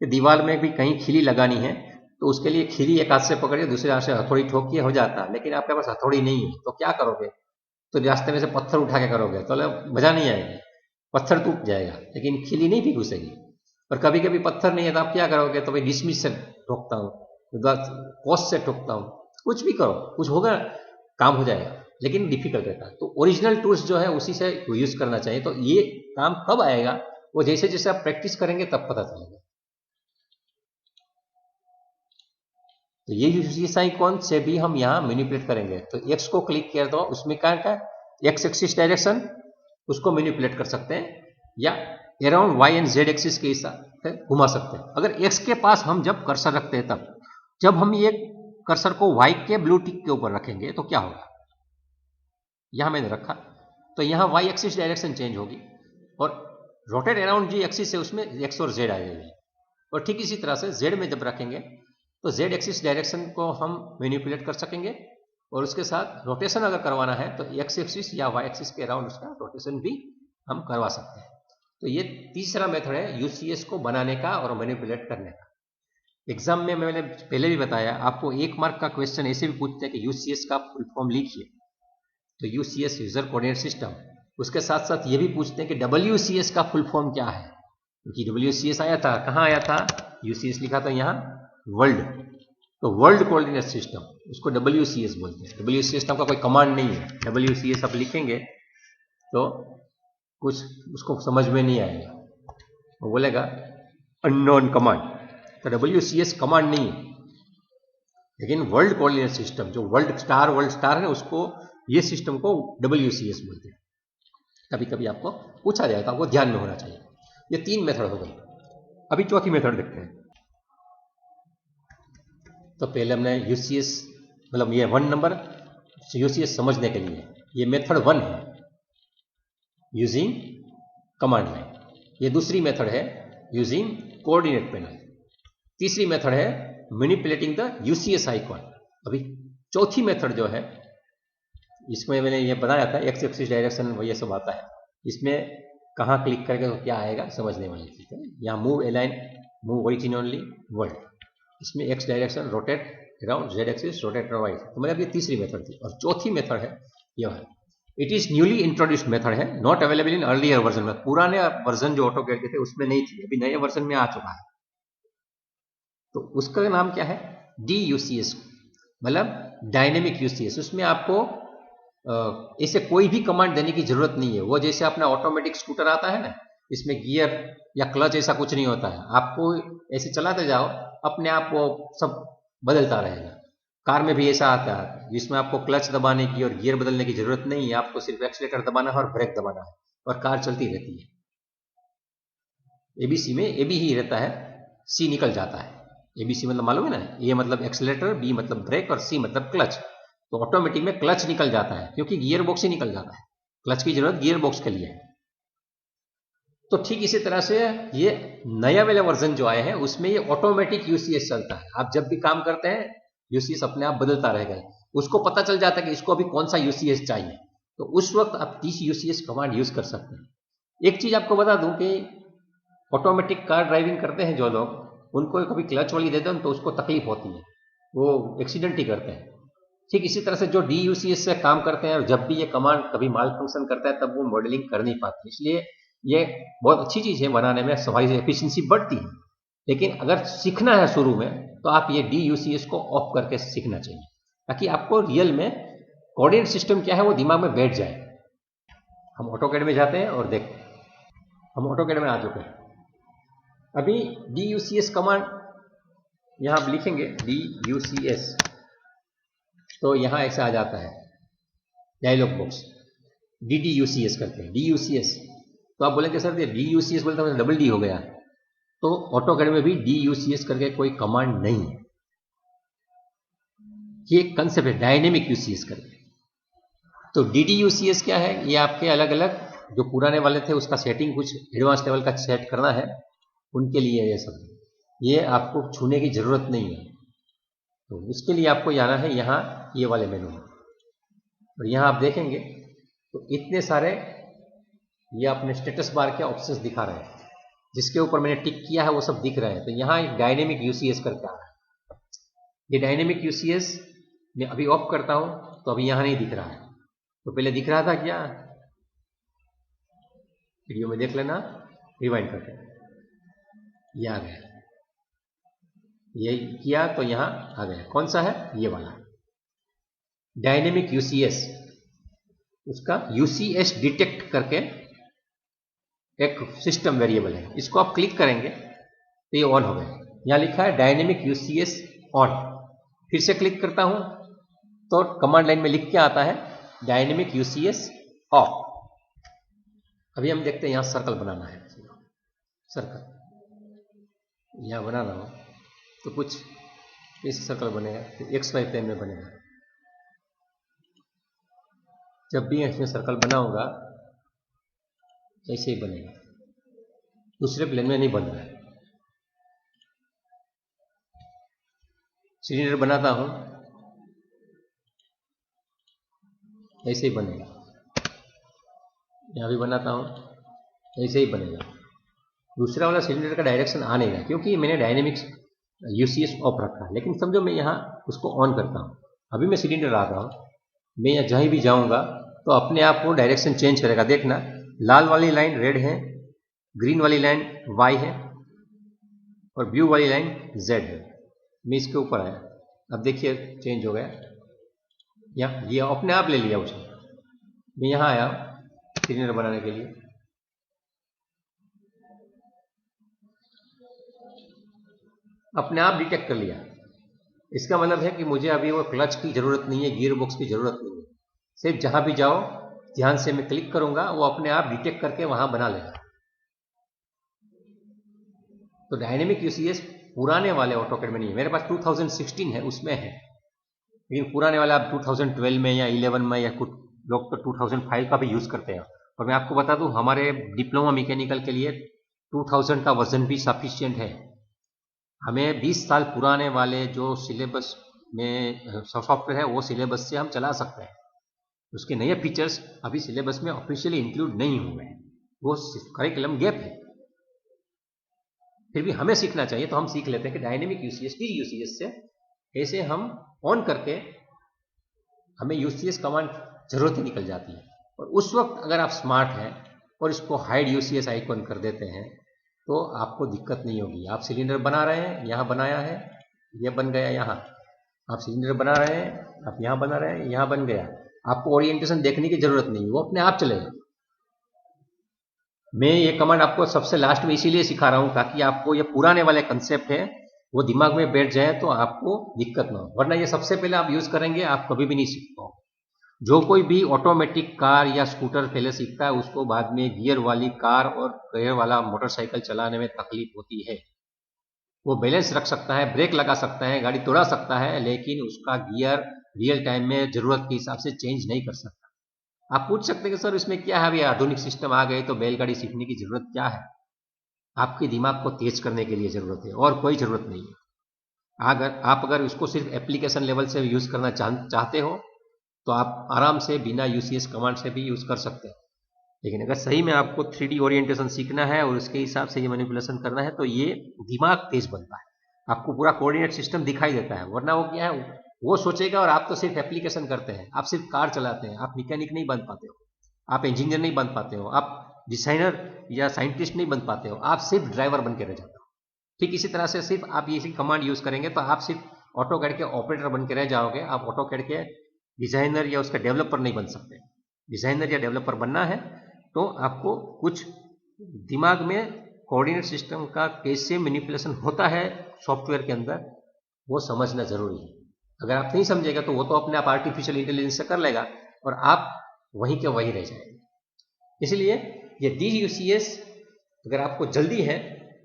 कि दीवार में भी कहीं खिली लगानी है तो उसके लिए खिली एक हाथ से पकड़िए, दूसरे हाथ से हथौड़ी ठोकिए, हो जाता है। लेकिन आपके पास हथौड़ी नहीं है तो क्या करोगे? तो रास्ते में से पत्थर उठा के करोगे तो मजा नहीं आएगी, पत्थर टूट जाएगा लेकिन खिली नहीं भी घुसेगी। और कभी कभी पत्थर नहीं है तो आप क्या करोगे? तो भाई डिसमिस से ठोकता हूँ, पोस्ट से ठोकता हूँ, कुछ भी करो, कुछ होगा, काम हो जाएगा, लेकिन डिफिकल्ट रहता है। तो ओरिजिनल टूल्स जो है उसी से यूज करना चाहिए। तो ये काम कब आएगा? वो जैसे जैसे आप प्रैक्टिस करेंगे तब पता चलेगा। तो ये यूसीएस आइकॉन से भी हम यहाँ मैनिपुलेट करेंगे। तो एक्स को क्लिक किया तो उसमें क्या क्या एक्स एक्सिस डायरेक्शन उसको मैनिपुलेट कर सकते हैं, या around Y and Z axis के हिसाब से घुमा सकते हैं। अगर एक्स के पास हम जब कर्सर रखते हैं, तब जब हम ये कर्सर को वाई के ब्लू टिक के ऊपर रखेंगे तो क्या होगा? यहां मैंने रखा तो यहां वाई एक्सिस डायरेक्शन चेंज होगी, और रोटेट अराउंड जी एक्सिस है उसमें एक्स और जेड आ जाएगी। और ठीक इसी तरह से जेड में जब रखेंगे तो जेड एक्सिस डायरेक्शन को हम मैनिपुलेट कर सकेंगे, और उसके साथ रोटेशन अगर करवाना है तो एक्स एक्सिस या वाई एक्सिस के अराउंड उसका रोटेशन भी हम करवा सकते हैं। तो ये तीसरा मेथड है यूसीएस को बनाने का और मैनिपुलेट करने का। एग्जाम में मैंने पहले भी बताया, आपको 1 मार्क का क्वेश्चन ऐसे भी पूछते हैं कि यूसीएस का फुल फॉर्म लिखिए, तो यूसीएस यूजर कोऑर्डिनेट सिस्टम। उसके साथ साथ ये भी पूछते हैं कि डब्ल्यूसीएस का फुल फॉर्म क्या है, क्योंकि डब्ल्यूसीएस आया था, कहाँ आया था? यूसीएस लिखा था यहाँ वर्ल्ड, तो वर्ल्ड कोऑर्डिनेट सिस्टम, उसको डब्ल्यूसीएस बोलते हैं। डब्ल्यूसीएस नाम का कोई कमांड नहीं है, डब्ल्यूसीएस आप लिखेंगे तो कुछ उसको समझ में नहीं आएगा, वो बोलेगा अननोन कमांड। तो डब्ल्यूसीएस कमांड नहीं है, लेकिन वर्ल्ड कोऑर्डिनेट सिस्टम जो वर्ल्ड स्टार है उसको, ये सिस्टम को डब्ल्यूसीएस बोलते हैं। कभी कभी आपको पूछा जाएगा, आपको ध्यान में होना चाहिए। ये 3 मेथड हो गई। अभी चौथी मेथड देखते हैं। तो पहले हमने यूसीएस मतलब ये 1 नंबर यूसीएस समझने के लिए, ये मेथड 1 है यूजिंग कमांड लाइन। ये दूसरी मेथड है यूजिंग कोऑर्डिनेट पैनल। तीसरी मेथड है मैनिपुलेटिंग द यूसीएस आइकॉन। अभी चौथी मेथड जो है, इसमें मैंने ये बताया था एक्स एक्सिस डायरेक्शन वो ये सब आता है। इसमें कहाँ क्लिक करके तो क्या आएगा समझने वाली चीज है। यहाँ move align, move origin only, world, इसमें x direction, rotate around, z axis, rotate y. तो मतलब ये तीसरी मेथड थी। और चौथी मेथड है यह है, it is newly introduced method है, not available in earlier version में। पुराने वर्जन जो ऑटोकैड के थे उसमें नहीं थी, अभी नए वर्जन में आ चुका है। तो उसका नाम क्या है? DUCS, मतलब डायनेमिक यूसीएस। उसमें आपको ऐसे कोई भी कमांड देने की जरूरत नहीं है। वो जैसे अपना ऑटोमेटिक स्कूटर आता है ना, इसमें गियर या क्लच ऐसा कुछ नहीं होता है, आपको ऐसे चलाते जाओ, अपने आप वो सब बदलता रहेगा। कार में भी ऐसा आता है जिसमें आपको क्लच दबाने की और गियर बदलने की जरूरत नहीं है, आपको सिर्फ एक्सीलेटर दबाना है और ब्रेक दबाना है और कार चलती रहती है। एबीसी में एबी ही रहता है, सी निकल जाता है। एबीसी मतलब मालूम है ना, ए मतलब एक्सीलेटर, बी मतलब ब्रेक और सी मतलब क्लच। तो ऑटोमेटिक में क्लच निकल जाता है क्योंकि गियर बॉक्स ही निकल जाता है, क्लच की जरूरत गियर बॉक्स के लिए है। तो ठीक इसी तरह से ये नया वाला वर्जन जो आया है उसमें ये ऑटोमेटिक यूसीएस चलता है। आप जब भी काम करते हैं यूसीएस अपने आप बदलता रहेगा, उसको पता चल जाता है कि इसको अभी कौन सा यूसीएस चाहिए, तो उस वक्त आप 30 यूसीएस कमांड यूज कर सकते हैं। एक चीज आपको बता दूं कि ऑटोमेटिक कार ड्राइविंग करते हैं जो लोग, उनको कभी क्लच वाली दे दो तो उसको तकलीफ होती है, वो एक्सीडेंट ही करते हैं। ठीक इसी तरह से जो DUCS से काम करते हैं, जब भी ये कमांड कभी माल फंक्शन करता है तब वो मॉडलिंग कर नहीं पाते। इसलिए ये बहुत अच्छी चीज है, बनाने में सफाई से एफिशिएंसी बढ़ती है। लेकिन अगर सीखना है शुरू में तो आप ये DUCS को ऑफ करके सीखना चाहिए, ताकि आपको रियल में कोऑर्डिनेट सिस्टम क्या है वो दिमाग में बैठ जाए। हम ऑटोकैड में जाते हैं और देखते हैं। हम ऑटोकैड में आ चुके हैं। अभी DUCS कमांड यहां आप लिखेंगे DUCS, तो यहां ऐसे आ जाता है डायलॉग बॉक्स। DDUCS करते हैं, DUCS। तो आप बोलेंगे सर DUCS बोलते हैं डबल डी हो गया, तो AutoCAD में भी DUCS करके कोई कमांड नहीं है, ये कंसेप्ट है डायनेमिक UCS करके। तो DDUCS क्या है, ये आपके अलग अलग जो पुराने वाले थे उसका सेटिंग कुछ एडवांस लेवल का सेट करना है, उनके लिए ये सब, ये आपको छूने की जरूरत नहीं है। तो उसके लिए आपको जाना है यहाँ ये वाले मेनू में, और यहाँ आप देखेंगे तो इतने सारे ये अपने स्टेटस बार के ऑप्शंस दिखा रहे हैं, जिसके ऊपर मैंने टिक किया है वो सब दिख रहे हैं। तो यहाँ एक डायनेमिक UCS करके आ रहा है, ये डायनेमिक UCS मैं अभी ऑफ करता हूँ तो अभी यहाँ नहीं दिख रहा है, तो पहले दिख रहा था क्या, वीडियो में देख लेना रिवाइंड करके, ये आ गया, ये किया तो यहाँ आ गया। कौन सा है, ये वाला डायनेमिक UCS, उसका UCS डिटेक्ट करके एक सिस्टम वेरिएबल है, इसको आप क्लिक करेंगे तो ये ऑन हो गया। यहाँ लिखा है डायनेमिक UCS ऑन, फिर से क्लिक करता हूं तो कमांड लाइन में लिख के आता है डायनेमिक UCS ऑफ। अभी हम देखते हैं यहाँ सर्कल बनाना है, सर्कल यहाँ बना रहा हूं तो कुछ इस सर्कल बनेगा, तो XY प्लेन में बनेगा। जब भी इसमें सर्कल बनाऊंगा ऐसे ही बनेगा, दूसरे प्लेन में नहीं बन रहा है। सिलेंडर बनाता हूं ऐसे ही बनेगा, यहाँ भी बनाता हूं ऐसे ही बनेगा। दूसरा वाला सिलेंडर का डायरेक्शन आ नहीं रहा क्योंकि मैंने डायनेमिक्स UCS ऑफ रखा है, लेकिन समझो मैं यहाँ उसको ऑन करता हूँ, अभी मैं सिलेंडर आ रहा हूँ, मैं यहाँ जहीं भी जाऊँगा तो अपने आप वो डायरेक्शन चेंज करेगा। देखना लाल वाली लाइन रेड है, ग्रीन वाली लाइन Y है और ब्लू वाली लाइन Z है। मैं इसके ऊपर आया, अब देखिए चेंज हो गया, यहाँ ये अपने आप ले लिया उसने। मैं यहाँ आया सिलेंडर बनाने के लिए, अपने आप डिटेक्ट कर लिया। इसका मतलब है कि मुझे अभी वो क्लच की जरूरत नहीं है, गियर बॉक्स की जरूरत नहीं है, सिर्फ जहां भी जाओ ध्यान से मैं क्लिक करूंगा वो अपने आप डिटेक्ट करके वहां बना लेगा। तो डायनेमिक UCS पुराने वाले AutoCAD में नहीं है, मेरे पास 2016 है उसमें है, लेकिन पुराने वाले आप 2012 में या 11 में या कुछ लोग तो 2005 का भी यूज करते हैं। और मैं आपको बता दूं हमारे डिप्लोमा मैकेनिकल के लिए 2000 का वर्जन भी सफिशिएंट है। हमें 20 साल पुराने वाले जो सिलेबस में सॉफ्टवेयर है वो सिलेबस से हम चला सकते हैं, उसके नए फीचर्स अभी सिलेबस में ऑफिशियली इंक्लूड नहीं हुए हैं, वो करिकुलम गैप है। फिर भी हमें सीखना चाहिए, तो हम सीख लेते हैं कि डायनेमिक UCS से कैसे हम ऑन करके हमें UCS कमांड जरूरत ही निकल जाती है। और उस वक्त अगर आप स्मार्ट हैं और इसको हाइड UCS आइकॉन कर देते हैं तो आपको दिक्कत नहीं होगी। आप सिलेंडर बना रहे हैं, यहाँ बनाया है, ये बन गया, यहाँ आप सिलेंडर बना रहे हैं, आप यहाँ बना रहे हैं, यहाँ बन गया, आपको ओरिएंटेशन देखने की जरूरत नहीं, वो अपने आप चलेगा। मैं ये कमांड आपको सबसे लास्ट में इसीलिए सिखा रहा हूं ताकि आपको ये पुराने वाले कंसेप्ट है वो दिमाग में बैठ जाए तो आपको दिक्कत ना हो, वरना ये सबसे पहले आप यूज करेंगे आप कभी भी नहीं सीख पाओगे। जो कोई भी ऑटोमेटिक कार या स्कूटर पहले सीखता है उसको बाद में गियर वाली कार और गियर वाला मोटरसाइकिल चलाने में तकलीफ होती है। वो बैलेंस रख सकता है, ब्रेक लगा सकता है, गाड़ी दौड़ा सकता है, लेकिन उसका गियर रियल टाइम में जरूरत के हिसाब से चेंज नहीं कर सकता। आप पूछ सकते हैं कि सर इसमें क्या है, अभी आधुनिक सिस्टम आ गए तो बैलगाड़ी सीखने की जरूरत क्या है? आपके दिमाग को तेज करने के लिए जरूरत है और कोई जरूरत नहीं है। अगर उसको सिर्फ एप्लीकेशन लेवल से यूज करना चाहते हो तो आप आराम से बिना UCS कमांड से भी यूज कर सकते हैं, लेकिन अगर सही में आपको 3D ओरिएंटेशन सीखना है और उसके हिसाब से ये मैनिपुलेशन करना है तो ये दिमाग तेज बनता है, आपको पूरा कोऑर्डिनेट सिस्टम दिखाई देता है। वरना वो क्या है, वो सोचेगा और आप तो सिर्फ एप्लीकेशन करते हैं, आप सिर्फ कार चलाते हैं, आप मैकेनिक नहीं बन पाते हो, आप इंजीनियर नहीं बन पाते हो, आप डिजाइनर या साइंटिस्ट नहीं बन पाते हो, आप सिर्फ ड्राइवर बन के रह जाते हो। ठीक इसी तरह से सिर्फ आप ये कमांड यूज करेंगे तो आप सिर्फ AutoCAD के ऑपरेटर बन के रह जाओगे, आप AutoCAD के डिजाइनर या उसका डेवलपर नहीं बन सकते। डिजाइनर या डेवलपर बनना है तो आपको कुछ दिमाग में कोऑर्डिनेट सिस्टम का कैसे मैनिपुलेशन होता है सॉफ्टवेयर के अंदर वो समझना जरूरी है। अगर आप नहीं समझेगा तो वो तो अपने आप आर्टिफिशियल इंटेलिजेंस से कर लेगा और आप वहीं के वहीं रह जाएंगे। इसलिए ये DUCS अगर आपको जल्दी है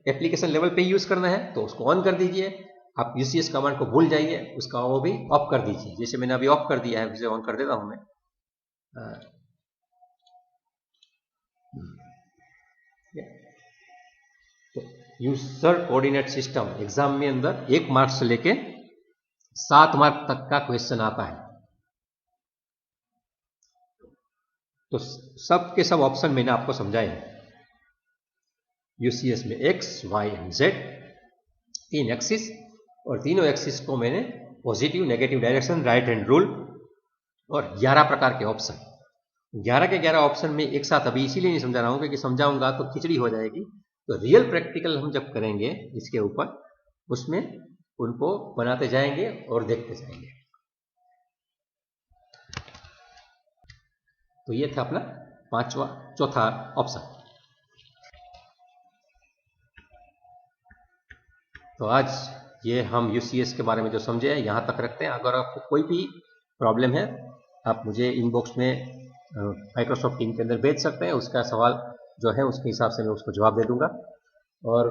एप्लीकेशन लेवल पे यूज़ करना है तो उसको ऑन कर दीजिए। आप UCS कमांड को भूल जाइए, उसका वो भी ऑफ कर दीजिए। जैसे मैंने अभी ऑफ कर दिया है, उसे ऑन कर देता हूं मैं। तो यूजर कोऑर्डिनेट सिस्टम एग्जाम में अंदर 1 मार्क से लेके 7 मार्क तक का क्वेश्चन आता है। तो सब के सब ऑप्शन मैंने आपको समझाए हैं। UCS में X, Y and Z 3 axis, और तीनों एक्सिस को मैंने positive, negative direction, right hand rule और 11 प्रकार के ऑप्शन, 11 के 11 ऑप्शन में एक साथ अभी इसीलिए नहीं समझा रहा हूं क्योंकि समझाऊंगा तो खिचड़ी हो जाएगी। तो रियल प्रैक्टिकल हम जब करेंगे इसके ऊपर, उसमें उनको बनाते जाएंगे और देखते जाएंगे। तो ये था अपना चौथा ऑप्शन। तो आज ये हम UCS के बारे में जो समझे हैं यहाँ तक रखते हैं। अगर आपको कोई भी प्रॉब्लम है आप मुझे इनबॉक्स में माइक्रोसॉफ्ट टीम के अंदर भेज सकते हैं। उसका सवाल जो है उसके हिसाब से मैं उसको जवाब दे दूंगा। और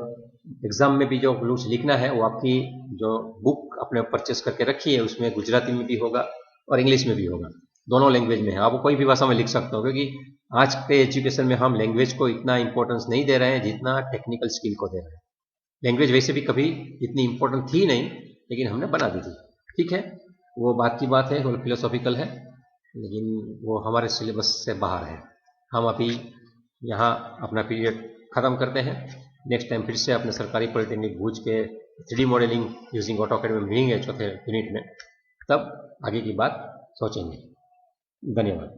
एग्जाम में भी जो नोट्स लिखना है वो आपकी जो बुक अपने परचेस करके रखी है उसमें गुजराती में भी होगा और इंग्लिश में भी होगा, दोनों लैंग्वेज में है। आप कोई भी भाषा में लिख सकते हो, क्योंकि आज के एजुकेशन में हम लैंग्वेज को इतना इंपॉर्टेंस नहीं दे रहे हैं जितना टेक्निकल स्किल को दे रहे हैं। लैंग्वेज वैसे भी कभी इतनी इंपॉर्टेंट थी नहीं, लेकिन हमने बना दी थी। ठीक है, वो बात की बात है, वो फिलोसॉफिकल है, लेकिन वो हमारे सिलेबस से बाहर है। हम अभी यहाँ अपना पीरियड ख़त्म करते हैं। नेक्स्ट टाइम फिर से अपने सरकारी पॉलिटेक्निक भूज के 3D मॉडलिंग यूजिंग ऑटोकैड में मिलेंगे चौथे यूनिट में, तब आगे की बात सोचेंगे। धन्यवाद।